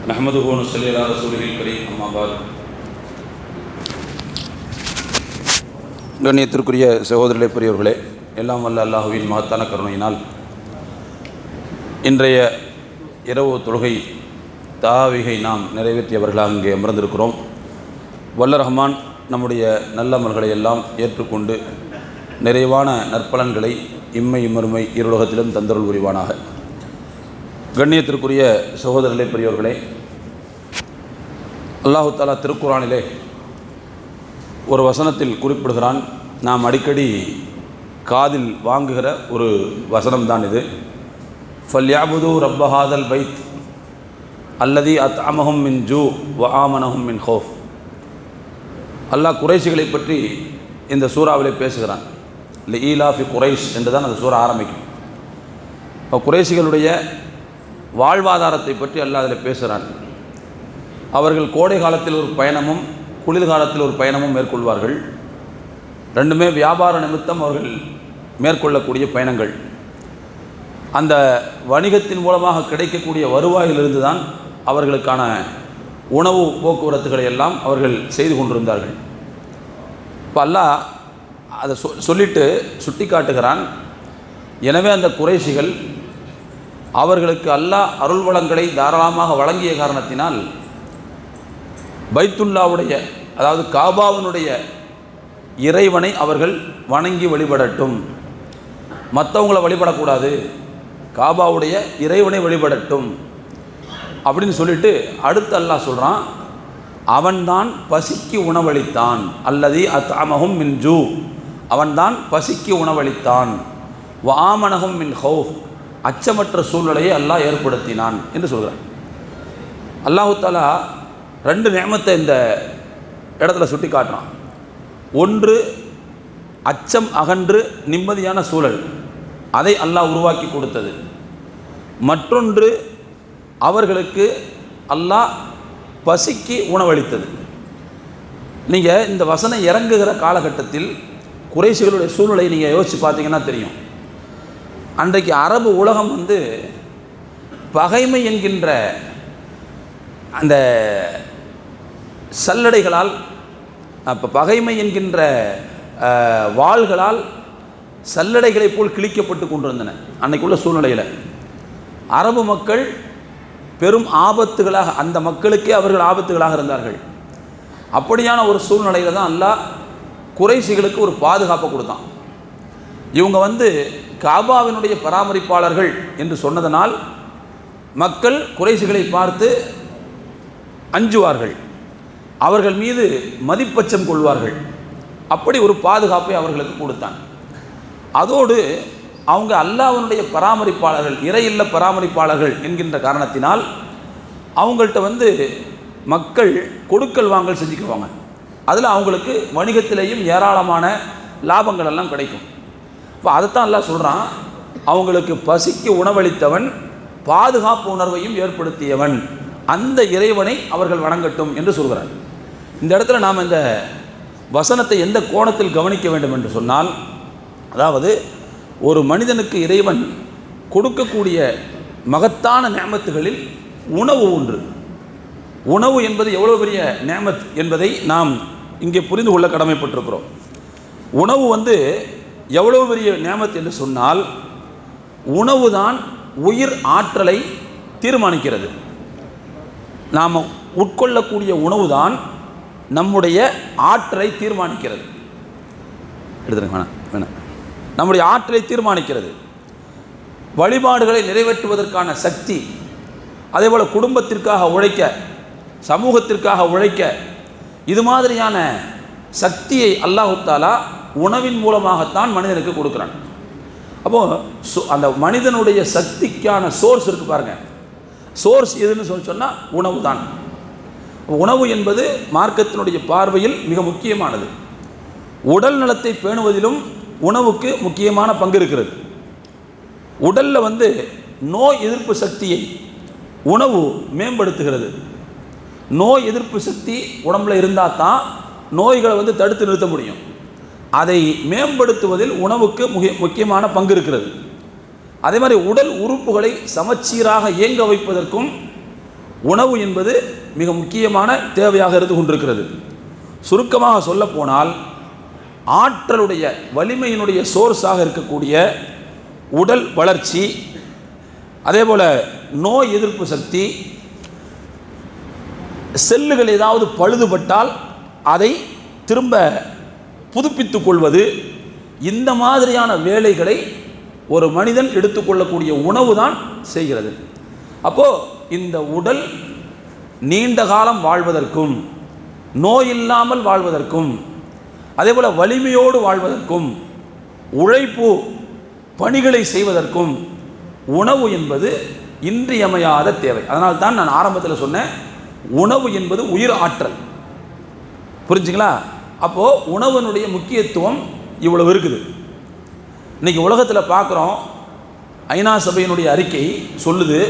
நஹ்மதுஹு வ நுஸல்லி அலா ரசூலில் கரீம். அம்மா பாத். கண்ணியத்திற்குரிய சகோதரர்களே, பெரியவர்களே, எல்லாம் வல்ல அல்லாஹுவின் மகத்தான கருணையினால் இன்றைய இரவு தொழுகை தாவிகை நாம் நிறைவேற்றியவர்களாக இங்கே அமர்ந்திருக்கிறோம். வல்ல ரஹ்மான் நம்முடைய நல்லமல்களை எல்லாம் ஏற்றுக்கொண்டு நிறைவான நற்பலன்களை இம்மை மறுமை இருலகத்திலும் தந்தருள் புரிவானாக. கண்ணியத்திற்குரிய சகோதரர்களே, பெரியவர்களே, அல்லாஹு தஆலா திருக்குர்ஆனிலே ஒரு வசனத்தில் குறிப்பிடுகிறான். நாம் அடிக்கடி காதில் வாங்குகிற ஒரு வசனம்தான் இது. ஃபல்யஅபுது ரப்ப ஹாதல் பைத் அல்லதி அத்அமஹும் மின் ஜூ வ ஆமனஹும் மின் ஹௌஃப். அல்லாஹ் குறைஷிகளை பற்றி இந்த சூறாவிலே பேசுகிறான். லீலாஃபி குறைஷ் என்று தான் அந்த சூறா ஆரம்பிக்கும். இப்போ குறைஷிகளுடைய வாழ்வாதாரத்தை பற்றி அல்லாஹ் அதில் பேசுகிறான். அவர்கள் கோடை காலத்தில் ஒரு பயணமும் குளிர்காலத்தில் ஒரு பயணமும் மேற்கொள்வார்கள். ரெண்டுமே வியாபார நிமித்தம் அவர்கள் மேற்கொள்ளக்கூடிய பயணங்கள். அந்த வணிகத்தின் மூலமாக கிடைக்கக்கூடிய வருவாயிலிருந்து தான் அவர்களுக்கான உணவு போக்குவரத்துகளை எல்லாம் அவர்கள் செய்து கொண்டிருந்தார்கள். இப்போ அல்லாஹ் அதை சொல்லிட்டு சுட்டி காட்டுகிறான். எனவே அந்த குறைஷிகள் அவர்களுக்கு அல்லாஹ் அருள் வளங்களை தாராளமாக வழங்கிய காரணத்தினால் பைத்துல்லாவுடைய, அதாவது காபாவினுடைய இறைவனை அவர்கள் வணங்கி வழிபடட்டும், மற்றவங்களை வழிபடக்கூடாது, காபாவுடைய இறைவனை வழிபடட்டும் அப்படின்னு சொல்லிட்டு அடுத்து அல்லாஹ் சொல்கிறான், அவன்தான் பசிக்கு உணவளித்தான். அல்லதி அத்அமஹும் மின் ஜூ, அவன்தான் பசிக்கு உணவளித்தான். வ ஆமனஹும் மின் ஹௌஃப், அச்சமற்ற சூழ்நிலையை அல்லாஹ் ஏற்படுத்தினான் என்று சொல்கிறான். அல்லாஹு தஆலா ரெண்டு நியமத்தை இந்த இடத்துல சுட்டி காட்டுறான். ஒன்று அச்சம் அகன்று நிம்மதியான சூழல், அதை அல்லாஹ் உருவாக்கி கொடுத்தது. மற்றொன்று அவர்களுக்கு அல்லாஹ் பசிக்கு உணவளித்தது. நீங்கள் இந்த வசனம் இறங்குகிற காலகட்டத்தில் குறைஷிகளுடைய சூழ்நிலையை நீங்கள் யோசித்து பார்த்தீங்கன்னா தெரியும். அன்றைக்கு அரபு உலகம் பகைமை என்கின்ற அந்த சல்லடைகளால், அப்போ பகைமை என்கின்ற வாள்களால் சல்லடைகளைப் போல் கிழிக்கப்பட்டு கொண்டிருந்தன. அன்றைக்குள்ள சூழ்நிலையில் அரபு மக்கள் பெரும் ஆபத்துகளாக, அந்த மக்களுக்கே அவர்கள் ஆபத்துகளாக இருந்தார்கள். அப்படியான ஒரு சூழ்நிலையில் தான் அல்லாஹ் குறைஷிகளுக்கு ஒரு பாதுகாப்பை கொடுத்தான். இவங்க காபாவினுடைய பராமரிப்பாளர்கள் என்று சொன்னதனால் மக்கள் குறைஷிகளை பார்த்து அஞ்சுவார்கள், அவர்கள் மீது மதிப்பச்சம் கொள்வார்கள். அப்படி ஒரு பாதுகாப்பை அவர்களுக்கு கொடுத்தான். அதோடு அவங்க அல்லாஹ்வுடைய பராமரிப்பாளர்கள், இறையில்ல பராமரிப்பாளர்கள் என்கின்ற காரணத்தினால் அவங்கள்ட்ட மக்கள் கொடுக்கல் வாங்கல் செஞ்சுக்குவாங்க. அதில் அவங்களுக்கு வணிகத்திலேயும் ஏராளமான லாபங்கள் எல்லாம் கிடைக்கும். இப்போ அதைத்தான் அல்லாஹ் சொல்கிறான், அவங்களுக்கு பசிக்கு உணவளித்தவன், பாதுகாப்பு உணர்வையும் ஏற்படுத்தியவன், அந்த இறைவனை அவர்கள் வணங்கட்டும் என்று சொல்கிறார். இந்த இடத்துல நாம் இந்த வசனத்தை எந்த கோணத்தில் கவனிக்க வேண்டும் என்று சொன்னால், அதாவது ஒரு மனிதனுக்கு இறைவன் கொடுக்கக்கூடிய மகத்தான நியமத்துகளில் உணவு ஒன்று. உணவு என்பது எவ்வளோ பெரிய நியமத் என்பதை நாம் இங்கே புரிந்து கொள்ள கடமைப்பட்டிருக்கிறோம். உணவு எவ்வளோ பெரிய நியமத் என்று சொன்னால், உணவு தான் உயிர் ஆற்றலை தீர்மானிக்கிறது. நாம் உட்கொள்ளக்கூடிய உணவு தான் நம்முடைய ஆற்றலை தீர்மானிக்கிறது. எடுத்துருங்க, வேணாம், நம்முடைய ஆற்றலை தீர்மானிக்கிறது. வழிபாடுகளை நிறைவேற்றுவதற்கான சக்தி, அதேபோல் குடும்பத்திற்காக உழைக்க, சமூகத்திற்காக உழைக்க, இது மாதிரியான சக்தியை அல்லாஹ் தஆலா உணவின் மூலமாகத்தான் மனிதனுக்கு கொடுக்குறான். அப்போது அந்த மனிதனுடைய சக்திக்கான சோர்ஸ் இருக்குது பாருங்கள். சோர்ஸ் எதுன்னு சொன்னால் உணவு தான். உணவு என்பது மார்க்கத்தினுடைய பார்வையில் மிக முக்கியமானது. உடல் நலத்தை பேணுவதிலும் உணவுக்கு முக்கியமான பங்கு இருக்கிறது. உடலில் நோய் எதிர்ப்பு சக்தியை உணவு மேம்படுத்துகிறது. நோய் எதிர்ப்பு சக்தி உடம்பில் இருந்தால் தான் நோய்களை தடுத்து நிறுத்த முடியும். அதை மேம்படுத்துவதில் உணவுக்கு முக்கியமான பங்கு இருக்கிறது. அதே மாதிரி உடல் உறுப்புகளை சமச்சீராக இயங்க வைப்பதற்கும் உணவு என்பது மிக முக்கியமான தேவையாக இருந்து கொண்டிருக்கிறது. சுருக்கமாக சொல்லப்போனால் ஆற்றலுடைய வலிமையினுடைய சோர்ஸாக இருக்கக்கூடிய உடல் வளர்ச்சி, அதே போல் நோய் எதிர்ப்பு சக்தி, செல்லுகள் ஏதாவது பழுதுபட்டால் அதை திரும்ப புதுப்பித்துக் கொள்வது, இந்த மாதிரியான வேலைகளை ஒரு மனிதன் எடுத்துக்கொள்ளக்கூடிய உணவு தான் செய்கிறது. அப்போது இந்த உடல் நீண்ட காலம் வாழ்வதற்கும், நோய் இல்லாமல் வாழ்வதற்கும், அதே போல் வலிமையோடு வாழ்வதற்கும், உழைப்பு பணிகளை செய்வதற்கும் உணவு என்பது இன்றியமையாத தேவை. அதனால் தான் நான் ஆரம்பத்தில் சொன்னேன், உணவு என்பது உயிர் ஆற்றல். புரிஞ்சுங்களா? அப்போது உணவனுடைய முக்கியத்துவம் இவ்வளவு இருக்குது. இன்றைக்கி உலகத்தில் பார்க்குறோம், ஐநா சபையினுடைய அறிக்கை சொல்லுது,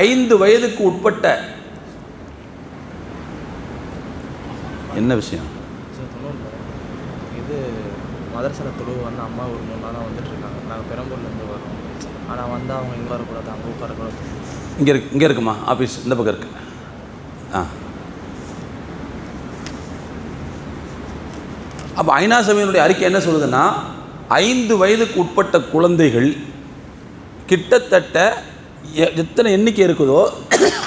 5 வயதுக்கு உட்பட்ட என்ன விஷயம் இது மதரசா தொழுவு வந்து அம்மா ஒரு 3 நாளாக வந்துட்டு இருக்காங்க. நாங்கள் பெரம்பூர்லேருந்து வரோம். ஆனால் வந்து அவங்க இங்கே வரக்கூடாது, அங்கே உட்காரக்கூடாது. இங்கே இருக்குமா ஆஃபீஸ்? இந்த பக்கம் இருக்கு. அப்போ ஐநா சபையினுடைய அறிக்கை என்ன சொல்லுதுன்னா, 5 வயதுக்கு உட்பட்ட குழந்தைகள் கிட்டத்தட்ட எத்தனை எண்ணிக்கை இருக்குதோ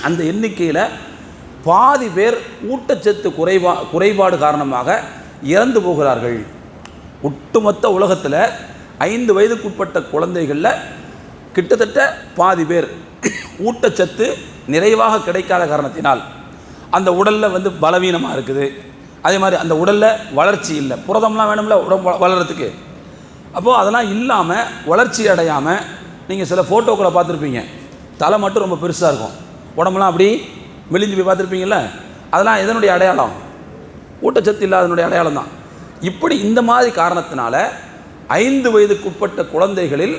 அந்த எண்ணிக்கையில் பாதி பேர் ஊட்டச்சத்து குறைபாடு காரணமாக இறந்து போகிறார்கள். ஒட்டுமொத்த உலகத்தில் 5 வயதுக்கு உட்பட்ட குழந்தைகளில் கிட்டத்தட்ட பாதி பேர் ஊட்டச்சத்து நிறைவாக கிடைக்காத காரணத்தினால் அந்த உடலில் வந்து பலவீனமாக இருக்குது. அதே மாதிரி அந்த உடலில் வளர்ச்சி இல்லை. புரதம்லாம் வேணும்ல உடம்பு வளர்கிறதுக்கு. அப்போது அதெல்லாம் இல்லாமல் வளர்ச்சி அடையாமல், நீங்கள் சில ஃபோட்டோக்களை பார்த்துருப்பீங்க, தலை மட்டும் ரொம்ப பெருசாக இருக்கும், உடம்புலாம் அப்படி மெலிஞ்சு போய் பார்த்துருப்பீங்கள்ல, அதெல்லாம் எதனுடைய அடையாளம்? ஊட்டச்சத்து இல்லாதனுடைய அடையாளம் தான். இப்படி இந்த மாதிரி காரணத்தினால 5 வயதுக்கு உட்பட்ட குழந்தைகளில்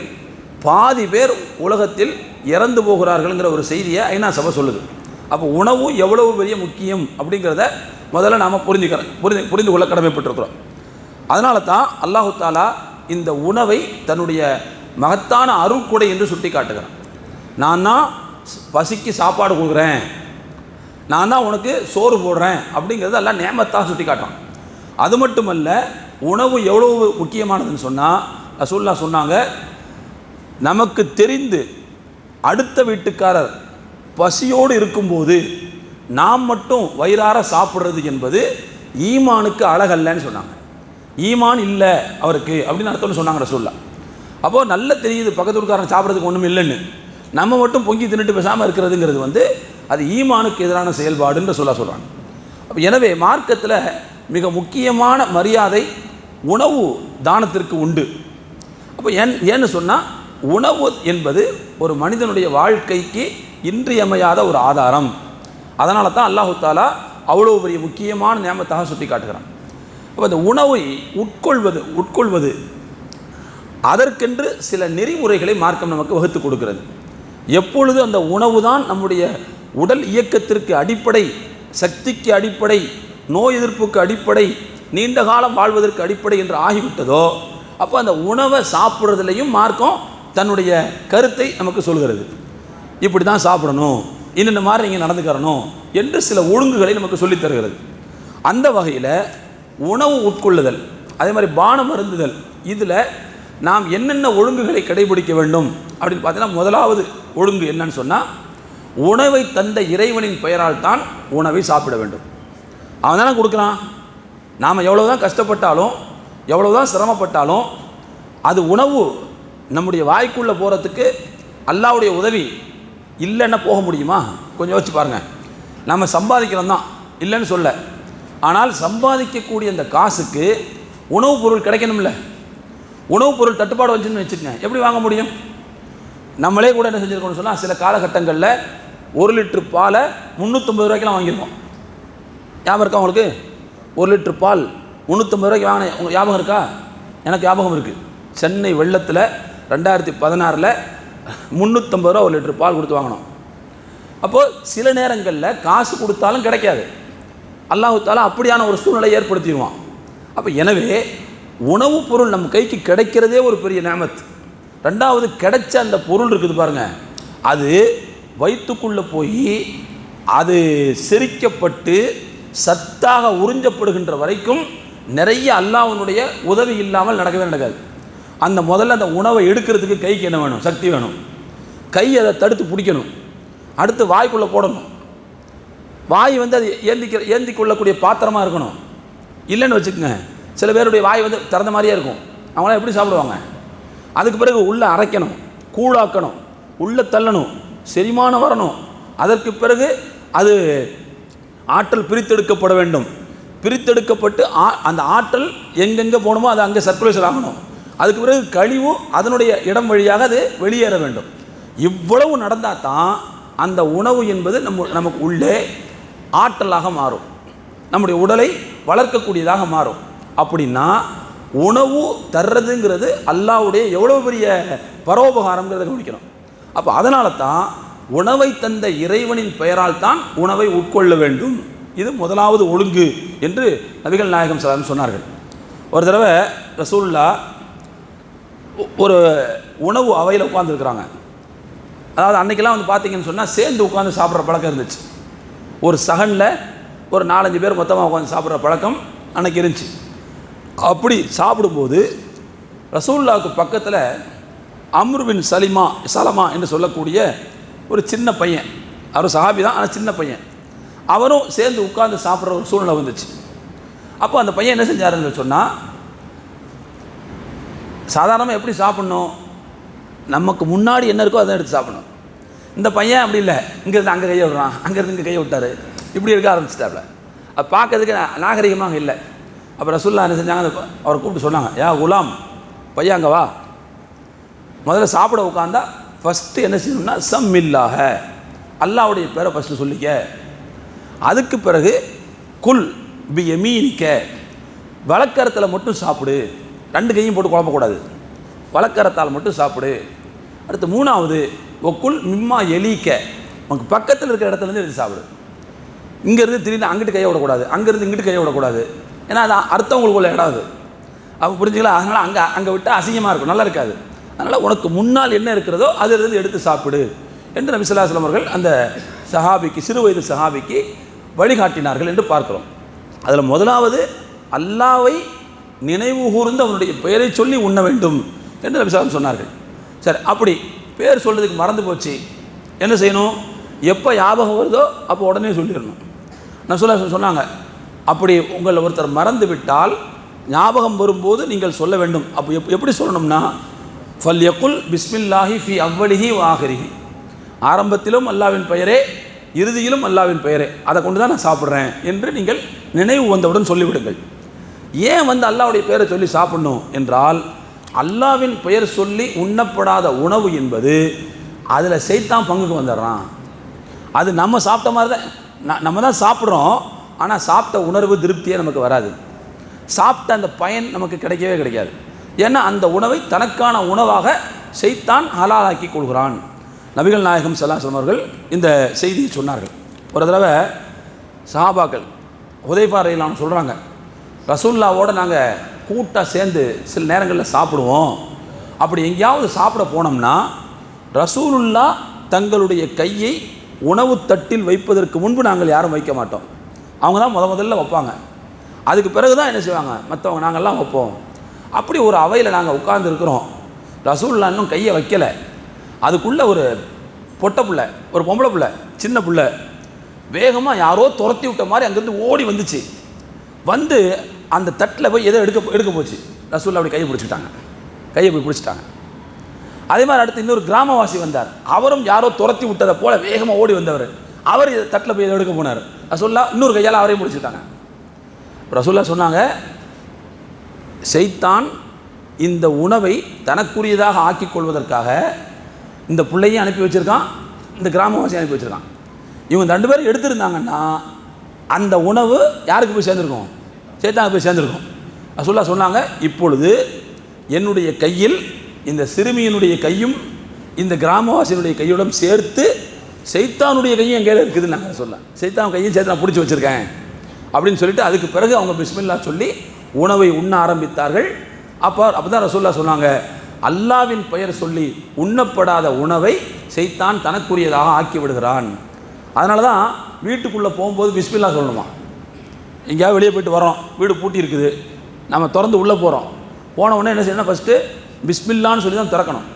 பாதி பேர் உலகத்தில் இறந்து போகிறார்கள்ங்கிற ஒரு செய்தியை ஐநா சபை சொல்லுது. அப்போ உணவு எவ்வளவு பெரிய முக்கியம் அப்படிங்கிறத முதல்ல நாம் புரிந்து கொள்ள கடமைப்பட்டிருக்கிறோம். அதனால தான் அல்லாஹு தாலா இந்த உணவை தன்னுடைய மகத்தான அருட்கொடை என்று சுட்டி காட்டுகிறான். நான் தான் பசிக்கு சாப்பாடு கொடுக்குறேன், நான் தான் உனக்கு சோறு போடுறேன் அப்படிங்கிறது எல்லாம் நேமத்தாக சுட்டி காட்டுறான். அது மட்டுமல்ல, உணவு எவ்வளவு முக்கியமானதுன்னு சொன்னால் ரசூலுல்லாஹ் சொன்னாங்க, நமக்கு தெரிந்து அடுத்த வீட்டுக்காரர் பசியோடு இருக்கும்போது நாம் மட்டும் வயிறார சாப்பிட்றது என்பது ஈமானுக்கு அழகல்லன்னு சொன்னாங்க. ஈமான் இல்லை அவருக்கு அப்படின்னு அர்த்தம்னு சொன்னாங்க ரசூலுல்லாஹ். அப்போது நல்ல தெரியுது பக்கத்தூர்காரன் சாப்பிட்றதுக்கு ஒன்றும் இல்லைன்னு, நம்ம மட்டும் பொங்கி தின்னுட்டு பேசாமல் இருக்கிறதுங்கிறது வந்து அது ஈமானுக்கு எதிரான செயல்பாடுன்னு சொல்கிறாங்க. அப்போ எனவே மார்க்கத்தில் மிக முக்கியமான மரியாதை உணவு தானத்திற்கு உண்டு. அப்போ ஏன்னு சொன்னால், உணவு என்பது ஒரு மனிதனுடைய வாழ்க்கைக்கு இன்றியமையாத ஒரு ஆதாரம். அதனால தான் அல்லாஹு தாலா அவ்வளோ பெரிய முக்கியமான நியமத்தாக சுட்டி காட்டுகிறான். அப்போ அந்த உணவை உட்கொள்வது அதற்கென்று சில நெறிமுறைகளை மார்க்கம் நமக்கு வகுத்து கொடுக்கிறது. எப்பொழுது அந்த உணவு தான் நம்முடைய உடல் இயக்கத்திற்கு அடிப்படை, சக்திக்கு அடிப்படை, நோய் எதிர்ப்புக்கு அடிப்படை, நீண்ட காலம் வாழ்வதற்கு அடிப்படை என்று ஆகிவிட்டதோ, அப்போ அந்த உணவை சாப்பிட்றதுலையும் மார்க்கம் தன்னுடைய கருத்தை நமக்கு சொல்கிறது. இப்படி தான் சாப்பிடணும், இன்னென்ன மாதிரி நீங்கள் நடந்துக்கிறணும் என்று சில ஒழுங்குகளை நமக்கு சொல்லித் தருகிறது. அந்த வகையில் உணவு உட்கொள்ளுதல், அதே மாதிரி பானம் அருந்துதல், இதில் நாம் என்னென்ன ஒழுங்குகளை கடைபிடிக்க வேண்டும் அப்படின்னு பார்த்தீங்கன்னா, முதலாவது ஒழுங்கு என்னன்னு சொன்னால், உணவை தந்த இறைவனின் பெயரால் தான் உணவை சாப்பிட வேண்டும். அவன் தானே கொடுக்குறான். நாம் எவ்வளோ தான் கஷ்டப்பட்டாலும், எவ்வளோ தான் சிரமப்பட்டாலும், அது உணவு நம்முடைய வாய்க்குள்ளே போகிறதுக்கு அல்லாஹ்வுடைய உதவி இல்லைன்னா போக முடியுமா? கொஞ்சம் யோசிச்சு பாருங்கள். நம்ம சம்பாதிக்கிறோம் தான், இல்லைன்னு சொல்ல. ஆனால் சம்பாதிக்கக்கூடிய அந்த காசுக்கு உணவுப் பொருள் கிடைக்கணும்ல. உணவுப் பொருள் தட்டுப்பாடு வந்துச்சுன்னு வச்சுக்கோங்க, எப்படி வாங்க முடியும்? நம்மளே கூட என்ன செஞ்சுருக்கோம்னு சொன்னால், சில காலகட்டங்களில் 1 லிட்டர் பாலை 350 ரூபாய்க்கெலாம் வாங்கியிருக்கோம். ஞாபகம் இருக்கா உங்களுக்கு? 1 லிட்டர் பால் 350 ரூபாய்க்கு வாங்கினேன். உங்களுக்கு ஞாபகம் இருக்கா? எனக்கு ஞாபகம் இருக்குது. சென்னை வெள்ளத்தில் 2016 350 ரூபா 1 லிட்டர் பால் கொடுத்து வாங்கினோம். அப்போது சில நேரங்களில் காசு கொடுத்தாலும் கிடைக்காது. அல்லாஹ் தஆலா அப்படியான ஒரு சூழ்நிலை ஏற்படுத்திடுவான். அப்போ எனவே உணவுப் பொருள் நம்ம கைக்கு கிடைக்கிறதே ஒரு பெரிய நியமத். ரெண்டாவது, கிடைச்ச அந்த பொருள் இருக்குது பாருங்கள், அது வயிற்றுக்குள்ளே போய் அது செரிக்கப்பட்டு சத்தாக உறிஞ்சப்படுகின்ற வரைக்கும் நிறைய அல்லாஹ்வுடைய உதவி இல்லாமல் நடக்கவே நடக்காது. அந்த முதல்ல அந்த உணவை எடுக்கிறதுக்கு கைக்கு என்ன வேணும்? சக்தி வேணும். கை அதை தடுத்து பிடிக்கணும். அடுத்து வாய்க்குள்ளே போடணும். வாய் வந்து அது ஏந்தி கொள்ளக்கூடிய பாத்திரமாக இருக்கணும். இல்லைன்னு வச்சுக்கோங்க, சில பேருடைய வாய் வந்து திறந்த மாதிரியே இருக்கும். அவங்களாம் எப்படி சாப்பிடுவாங்க? அதுக்கு பிறகு உள்ளே அரைக்கணும், கூழாக்கணும், உள்ளே தள்ளணும், செரிமானம் வரணும். அதற்கு பிறகு அது ஆற்றல் பிரித்தெடுக்கப்பட வேண்டும். பிரித்தெடுக்கப்பட்டு அந்த ஆற்றல் எங்கெங்கே போகணுமோ அது அங்கே சர்க்குலேஷன் ஆகணும். அதுக்கு பிறகு கழிவு அதனுடைய இடம் வழியாக அது வெளியேற வேண்டும். இவ்வளவு நடந்தால் தான் அந்த உணவு என்பது நமக்கு உள்ளே ஆற்றலாக மாறும், நம்முடைய உடலை வளர்க்கக்கூடியதாக மாறும். அப்படின்னா உணவு தர்றதுங்கிறது அல்லாஹ்வுடைய எவ்வளோ பெரிய பரோபகாரங்கிறத கவனிக்கணும். அப்போ அதனால தான் உணவை தந்த இறைவனின் பெயரால் தான் உணவை உட்கொள்ள வேண்டும். இது முதலாவது ஒழுங்கு என்று நபிகள் நாயகம் ஸல்லல்லாஹு அலைஹி வஸல்லம் சொன்னார்கள். ஒரு தடவை ரசூலுல்லாஹ் ஒரு உணவு அவையில் உட்காந்துருக்குறாங்க. அதாவது அன்றைக்கெல்லாம் வந்து பார்த்தீங்கன்னு சொன்னால் சேர்ந்து உட்காந்து சாப்பிட்ற பழக்கம் இருந்துச்சு. ஒரு சகனில் ஒரு 4-5 பேர் மொத்தமாக உட்காந்து சாப்பிட்ற பழக்கம் அன்றைக்கி இருந்துச்சு. அப்படி சாப்பிடும்போது ரசூலுல்லாஹ்வுக்கு பக்கத்தில் அம்ர் பின் சலமா என்று சொல்லக்கூடிய ஒரு சின்ன பையன், அவர் சஹாபி தான், ஆனால் சின்ன பையன், அவரும் சேர்ந்து உட்கார்ந்து சாப்பிட்ற ஒரு சூழ்நிலை வந்துச்சு. அப்போ அந்த பையன் என்ன செஞ்சாருன்னு சொன்னால், சாதாரணமாக எப்படி சாப்பிட்ணும், நமக்கு முன்னாடி என்ன இருக்கோ அதை எடுத்து சாப்பிடணும். இந்த பையன் அப்படி இல்லை, இங்கேருந்து அங்கே கையை விடுறான், அங்கேருந்து இங்கே கையை விட்டார், இப்படி இருக்க ஆரம்பிச்சிட்டாப்புல. அது பார்க்கறதுக்கு நாகரிகமாக இல்லை. அப்போ ரசூலுல்லாஹ் என்ன செஞ்சாங்க, அவரை கூப்பிட்டு சொன்னாங்க, யா குலாம், பையன் அங்கே வா, முதல்ல சாப்பிட உட்காந்தா ஃபஸ்ட்டு என்ன செய்யணும்னா சம்மில்லாஹ, அல்லாஹ்வுடைய பேரை ஃபஸ்ட்டு சொல்லிக்க. அதுக்கு பிறகு குல் பி யமீனிக்க, வலக்கரத்தில் மட்டும் சாப்பிடு, 2 கையும் போட்டு குழப்பக்கூடாது, வலக்கரத்தால் மட்டும் சாப்பிடு. அடுத்து 3வது ஒக்குல் மிம்மா எலிக்க, உனக்கு பக்கத்தில் இருக்கிற இடத்துலேருந்து எடுத்து சாப்பிடு. இங்கேருந்து திடீர்னு அங்கிட்டு கையை விடக்கூடாது, அங்கேருந்து இங்கிட்டு கையை விடக்கூடாது. ஏன்னா அது அர்த்தவங்களுக்குள்ள இடம் அது, அப்போ புரிஞ்சுக்கலாம். அதனால் அங்கே விட்டால் அசிங்கமாக இருக்கும், நல்லா இருக்காது. அதனால் உனக்கு முன்னால் என்ன இருக்கிறதோ அதிலிருந்து எடுத்து சாப்பிடு என்று நபி ஸல்லல்லாஹு அலைஹி வஸல்லம் அவர்கள் அந்த சஹாபிக்கு, சிறு வயது சஹாபிக்கு வழிகாட்டினார்கள் என்று பார்க்கிறோம். அதில் முதலாவது அல்லாஹ்வை நினைவு கூர்ந்து அவனுடைய பெயரை சொல்லி உண்ண வேண்டும் என்று நபி ஸல்லல்லாஹு அலைஹி வஸல்லம் சொன்னார்கள். சரி, அப்படி பேர் சொல்கிறதுக்கு மறந்து போச்சு, என்ன செய்யணும்? எப்போ ஞாபகம் வருதோ அப்போ உடனே சொல்லிடணும். நபி ஸல்லல்லாஹு அலைஹி வஸல்லம் சொன்னாங்க, அப்படி உங்களை ஒருத்தர் மறந்து விட்டால் ஞாபகம் வரும்போது நீங்கள் சொல்ல வேண்டும். அப்போ எப்படி சொல்லணும்னா, ஃபல்யகுல் பிஸ்மில்லாஹி ஃபி அவ்வலிஹி வாஹிரிஹி, ஆரம்பத்திலும் அல்லாஹ்வின் பெயரே, இறுதியிலும் அல்லாஹ்வின் பெயரே, அதை கொண்டு தான் நான் சாப்பிட்றேன் என்று நீங்கள் நினைவு வந்தவுடன் சொல்லிவிடுங்கள். ஏன் வந்து அல்லாஹ்வுடைய பெயரை சொல்லி சாப்பிடணும் என்றால், அல்லாஹ்வின் பெயர் சொல்லி உண்ணப்படாத உணவு என்பது அதில் சைத்தான் பங்குக்கு வந்துடுறான். அது நம்ம சாப்பிட்ட மாதிரி தான், நம்ம தான் சாப்பிட்றோம், ஆனால் சாப்பிட்ட உணர்வு திருப்தியே நமக்கு வராது, சாப்பிட்ட அந்த பயன் நமக்கு கிடைக்கவே கிடைக்காது. ஏன்னா அந்த உணவை தனக்கான உணவாக சைத்தான் ஹலாலாக்கி கொள்கிறான். நபிகள் நாயகம் ஸல்லல்லாஹு அலைஹி வஸல்லம் அவர்கள் இந்த செய்தியை சொன்னார்கள். ஒரு தடவை சஹாபாக்கள் ஹுதைஃபா ரலியல்லாஹு அன்ஹு சொல்கிறாங்க, ரசூலுல்லாவோடு நாங்கள் கூட்டாக சேர்ந்து சில நேரங்களில் சாப்பிடுவோம். அப்படி எங்கேயாவது சாப்பிட போனோம்னா ரசூலுல்லாஹ் தங்களுடைய கையை உணவு தட்டில் வைப்பதற்கு முன்பு நாங்கள் யாரும் வைக்க மாட்டோம், அவங்க தான் முதல்ல வைப்பாங்க. அதுக்கு பிறகு தான் என்ன செய்வாங்க மற்றவங்க, நாங்கள்லாம் வைப்போம். அப்படி ஒரு அவையில் நாங்கள் உட்கார்ந்துருக்குறோம், ரசூலுல்லாஹ் இன்னும் கையை வைக்கலை. அதுக்குள்ளே ஒரு பொட்டை பிள்ளை, ஒரு பொம்பளை பிள்ளை, சின்ன பிள்ளை வேகமாக யாரோ துரத்தி விட்ட மாதிரி அங்கேருந்து ஓடி வந்துச்சு. வந்து அந்த தட்டில் போய் எதோ எடுக்க போச்சு. ரசூலுல்லாஹ் அப்படி கையை பிடிச்சிட்டாங்க, கையை போய் பிடிச்சிட்டாங்க. அதே மாதிரி அடுத்து இன்னொரு கிராமவாசி வந்தார், அவரும் யாரோ துரத்தி விட்டதை போல் வேகமாக ஓடி வந்தவர், அவர் தட்டில் போய் எதோ எடுக்க போனார். ரசூலுல்லாஹ் இன்னொரு கையால் அவரையும் பிடிச்சிட்டாங்க. ரசூலுல்லாஹ் சொன்னாங்க, சைத்தான் இந்த உணவை தனக்குரியதாக ஆக்கிக் கொள்வதற்காக இந்த பிள்ளையும் அனுப்பி வச்சுருக்கான், இந்த கிராமவாசியும் அனுப்பி வச்சுருக்கான். இவங்க 2 பேரும் எடுத்திருந்தாங்கன்னா அந்த உணவு யாருக்கு போய் சேர்ந்துருக்கும்? சைத்தானுக்கு போய் சேர்ந்துருக்கும். ரசூலுல்லாஹ் சொன்னாங்க, இப்பொழுது என்னுடைய கையில் இந்த சிறுமியினுடைய கையும் இந்த கிராமவாசியினுடைய கையோடும் சேர்த்து சைத்தானுடைய கையும் என் கையில் இருக்குதுன்னு நாங்கள் சொல்லலாம். சைத்தான் கையும் சேர்த்து நான் பிடிச்சி வச்சுருக்கேன் அப்படின்னு சொல்லிட்டு அதுக்கு பிறகு அவங்க பிஸ்மில்லா சொல்லி உணவை உண்ண ஆரம்பித்தார்கள். அப்போ தான் ரசூலுல்லாஹ் சொன்னாங்க, அல்லாஹ்வின் பெயர் சொல்லி உண்ணப்படாத உணவை சைத்தான் தனக்குரியதாக ஆக்கி விடுகிறான். அதனால தான் வீட்டுக்குள்ளே போகும்போது பிஸ்மில்லா சொல்லணுமா. எங்கேயாவது வெளியே போய்ட்டு வரோம், வீடு பூட்டி இருக்குது, நம்ம திறந்து உள்ளே போகிறோம், போன உடனே என்ன செய்யணும், ஃபஸ்ட்டு பிஸ்மில்லான்னு சொல்லி தான் திறக்கணும்.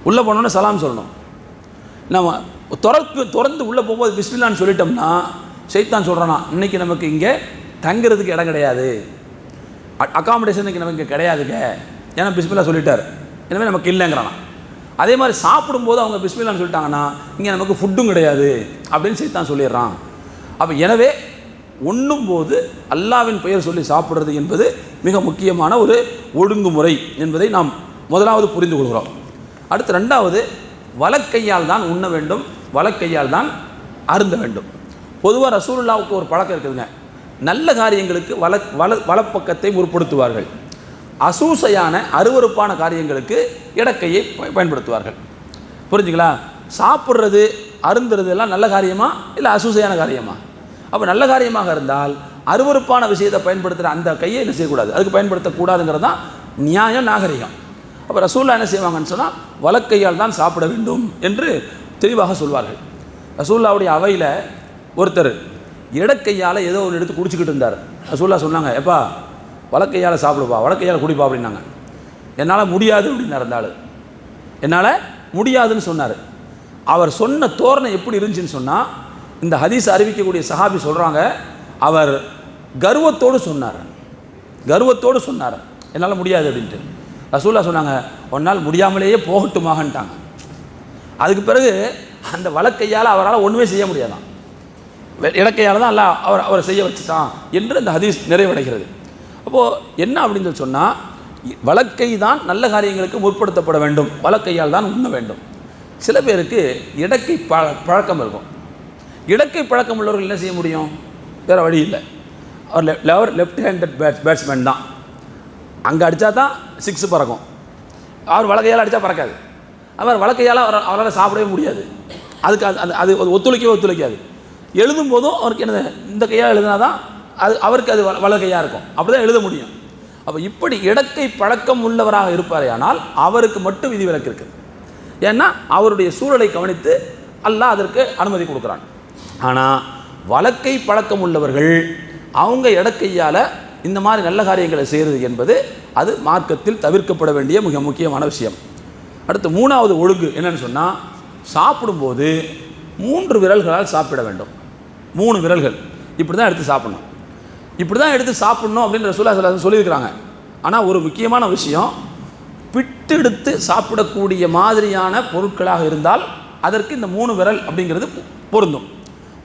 உள்ளே போனோடனே சலாம் சொல்லணும். நம்ம திறந்து உள்ளே போகும்போது பிஸ்மில்லான்னு சொல்லிட்டோம்னா ஷைத்தான் சொல்கிறானா, இன்றைக்கி நமக்கு இங்கே தங்குறதுக்கு இடம் கிடையாது, அக்காமடேஷனுக்கு நமக்கு இங்கே கிடையாதுங்க, ஏன்னா பிஸ்மில்லா சொல்லிட்டார், எனவே நமக்கு இல்லைங்கிறானா. அதே மாதிரி சாப்பிடும்போது அவங்க பிஸ்மில்லான்னு சொல்லிட்டாங்கன்னா இங்கே நமக்கு ஃபுட்டும் கிடையாது அப்படின்னு ஷைத்தான் சொல்லிடுறான். அப்போ எனவே உண்ணும்போது அல்லாவின் பெயர் சொல்லி சாப்பிட்றது என்பது மிக முக்கியமான ஒரு ஒழுங்குமுறை என்பதை நாம் முதலாவது புரிந்து கொள்கிறோம். அடுத்து ரெண்டாவது, வலக்கையால் தான் உண்ண வேண்டும், வலக்கையால் தான் அருந்த வேண்டும். பொதுவாக ரசூலுல்லாவுக்கு ஒரு பழக்கம் இருக்குதுங்க, நல்ல காரியங்களுக்கு வலப்பக்கத்தை முற்படுத்துவார்கள், அசூசையான அருவருப்பான காரியங்களுக்கு இடக்கையை பயன்படுத்துவார்கள். புரிஞ்சுங்களா? சாப்பிட்றது அருந்துறது எல்லாம் நல்ல காரியமா இல்லை அசூசையான காரியமா? அப்போ நல்ல காரியமாக இருந்தால் அருவருப்பான விஷயத்தை பயன்படுத்துகிற அந்த கையை என்ன செய்யக்கூடாது, அதுக்கு பயன்படுத்தக்கூடாதுங்கிறது தான் நியாயம், நாகரிகம். அப்போ ரசூல்லா என்ன செய்வாங்கன்னு சொன்னால் வலக்கையால் தான் சாப்பிட வேண்டும் என்று தெளிவாக சொல்வார்கள். ரசூல்லாவுடைய அவையில் ஒருத்தர் இடக்கையால் ஏதோ ஒன்று எடுத்து குடிச்சிக்கிட்டு இருந்தார். ரசூல்லா சொன்னாங்க, எப்பா வலக்கையால் சாப்பிடுப்பா, வலக்கையால் குடிப்பா அப்படின்னாங்க. என்னால் முடியாது அப்படின்னு இருந்தாள், என்னால் முடியாதுன்னு சொன்னார். அவர் சொன்ன தோரணை எப்படி இருந்துச்சுன்னு சொன்னால், இந்த ஹதீஸ் அறிவிக்கக்கூடிய சஹாபி சொல்கிறாங்க, அவர் கர்வத்தோடு சொன்னார், கர்வத்தோடு சொன்னார் என்னால் முடியாது அப்படின்ட்டு. ரசூல்லா சொன்னாங்க, ஒன்னால் முடியாமலேயே போகட்டுமாகன்ட்டாங்க. அதுக்கு பிறகு அந்த வலக்கையால் அவரால் ஒன்றுமே செய்ய முடியாதான், இடக்கையால் தான் அல்ல அவரை செய்ய வச்சுட்டான் என்று அந்த ஹதீஸ் நிறைவடைகிறது. அப்போது என்ன அப்படின்னு சொன்னால், வலக்கை தான் நல்ல காரியங்களுக்கு முற்படுத்தப்பட வேண்டும், வலக்கையால் தான் உண்ண வேண்டும். சில பேருக்கு இடக்கை பழக்கம் இருக்கும். இடக்கை பழக்கம் உள்ளவர்கள் என்ன செய்ய முடியும், வேறு வழி இல்லை. அவர் லெஃப்ட் ஹேண்டட் பேட்ஸ்மேன் தான், அங்கே அடித்தா தான் 6 பறக்கும், அவர் வலக்கையால் அடித்தா பறக்காது. அவர் வலக்கையால் அவரால் சாப்பிடவே முடியாது, அதுக்கு அது ஒத்துழைக்காது. எழுதும் போதும் அவருக்கு என்ன, இந்த கையால் எழுதினா தான் அவருக்கு அது வலக்கையாக இருக்கும், அப்படி தான் எழுத முடியும். அப்போ இப்படி இடக்கை பழக்கம் உள்ளவராக இருப்பாரே ஆனால் அவருக்கு மட்டும் விதிவிலக்கு இருக்குது. ஏன்னா அவருடைய சூழலை கவனித்து அல்லாஹ் அதற்கு அனுமதி கொடுக்குறான். ஆனால் வலக்கை பழக்கம் உள்ளவர்கள் அவங்க இடக்கையால் இந்த மாதிரி நல்ல காரியங்களை செய்கிறது என்பது அது மார்க்கத்தில் தவிர்க்கப்பட வேண்டிய மிக முக்கியமான விஷயம். அடுத்து மூணாவது ஒழுங்கு என்னன்னு சொன்னால், சாப்பிடும்போது 3 விரல்களால் சாப்பிட வேண்டும். 3 விரல்கள் இப்படி தான் எடுத்து சாப்பிடணும், இப்படி தான் எடுத்து சாப்பிடணும் அப்படின்னு ரசூலுல்லாஹி ஸல்லல்லாஹு அலைஹி வஸல்லம் சொல்லியிருக்கிறாங்க. ஆனால் ஒரு முக்கியமான விஷயம், பிட்டு எடுத்து சாப்பிடக்கூடிய மாதிரியான பொருட்களாக இருந்தால் அதற்கு இந்த 3 விரல் அப்படிங்கிறது பொருந்தும்.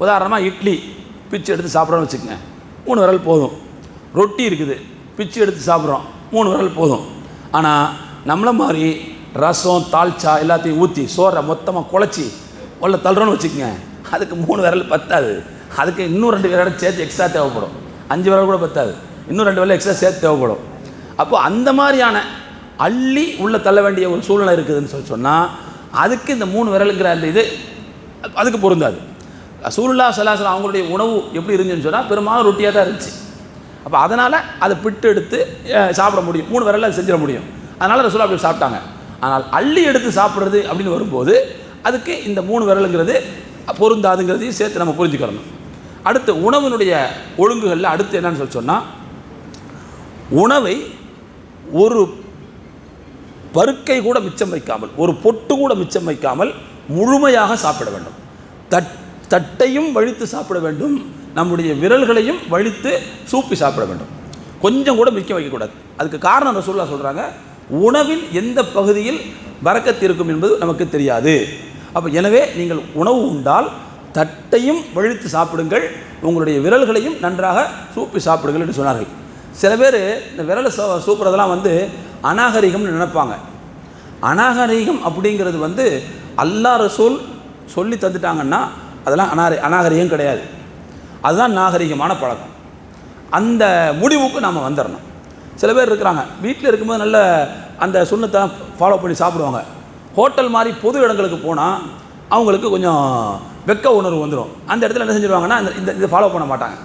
உதாரணமாக இட்லி பிச்சு எடுத்து சாப்பிட்றோன்னு வச்சுக்கோங்க, 3 விரல் போதும். ரொட்டி இருக்குது, பிச்சு எடுத்து சாப்பிட்றோம், 3 விரல் போதும். ஆனால் நம்மளை மாதிரி ரசம் தால்ச்சா எல்லாத்தையும் ஊற்றி சோறை மொத்தமாக குழச்சி உள்ள தள்ளுறோன்னு வச்சுக்கோங்க, அதுக்கு 3 விரல் பத்தாது, அதுக்கு இன்னும் 2 விரல் சேர்த்து எக்ஸ்ட்ரா தேவைப்படும். 5 விரல் கூட பத்தாது, இன்னும் 2 விரல் எக்ஸ்ட்ரா சேர்த்து தேவைப்படும். அப்போது அந்த மாதிரியான அள்ளி உள்ளே தள்ள வேண்டிய ஒரு சூழ்நிலை இருக்குதுன்னு சொன்னால் அதுக்கு இந்த 3 விரலுங்கிற அந்த இது அதுக்கு பொருந்தாது. ரசூலுல்லாஹி ஸல்லல்லாஹு அலைஹி வஸல்லம் அவங்களுடைய உணவு எப்படி இருந்துச்சுன்னு சொன்னால் பெரும்பாலும் ரொட்டியாக தான் இருந்துச்சு. அப்போ அதனால் அதை பிட்டு எடுத்து சாப்பிட முடியும், 3 விரலில் அது செஞ்சிட முடியும். அதனால் ரசூலுல்லாஹ் அப்படி சாப்பிட்டாங்க. ஆனால் அள்ளி எடுத்து சாப்பிட்றது அப்படின்னு வரும்போது அதுக்கு இந்த 3 விரலுங்கிறது பொருந்தாதுங்கிறதையும் சேர்த்து நம்ம புரிஞ்சுக்கிறணும். அடுத்து உணவினுடைய ஒழுங்குகளில் அடுத்து என்னன்னு சொன்னால், உணவை ஒரு பருக்கை கூட மிச்சம் வைக்காமல், ஒரு பொட்டு கூட மிச்சம் வைக்காமல் முழுமையாக சாப்பிட வேண்டும். தட்டையும் வழித்து சாப்பிட வேண்டும், நம்முடைய விரல்களையும் வழித்து சூப்பி சாப்பிட வேண்டும், கொஞ்சம் கூட மிச்சம் வைக்கக்கூடாது. அதுக்கு காரணம் ரசூலுல்லாஹ் சொல்கிறாங்க, உணவின் எந்த பகுதியில் பரக்கத்து இருக்கும் என்பது நமக்கு தெரியாது. அப்போ எனவே நீங்கள் உணவு உண்டால் தட்டையும் வழித்து சாப்பிடுங்கள், உங்களுடைய விரல்களையும் நன்றாக சூப்பி சாப்பிடுங்கள் என்று சொன்னார்கள். சில பேர் இந்த விரலை சூப்புறதெல்லாம் அநாகரிகம்னு நினைப்பாங்க. அநாகரிகம் அப்படிங்கிறது அல்லாஹ் ரசூல் சொல்லி தந்துட்டாங்கன்னா அதெல்லாம் அநாகரிகம் கிடையாது, அதுதான் நாகரிகமான பழக்கம். அந்த முடிவுக்கு நாம் வந்துடணும். சில பேர் இருக்கிறாங்க, வீட்டில் இருக்கும்போது நல்ல அந்த சுண்ணத்தை ஃபாலோ பண்ணி சாப்பிடுவாங்க. ஹோட்டல் மாதிரி பொது இடங்களுக்கு போனால் அவங்களுக்கு கொஞ்சம் வெக்க உணர்வு வந்துடும். அந்த இடத்துல என்ன செஞ்சுருவாங்கன்னா இதை ஃபாலோ பண்ண மாட்டாங்க,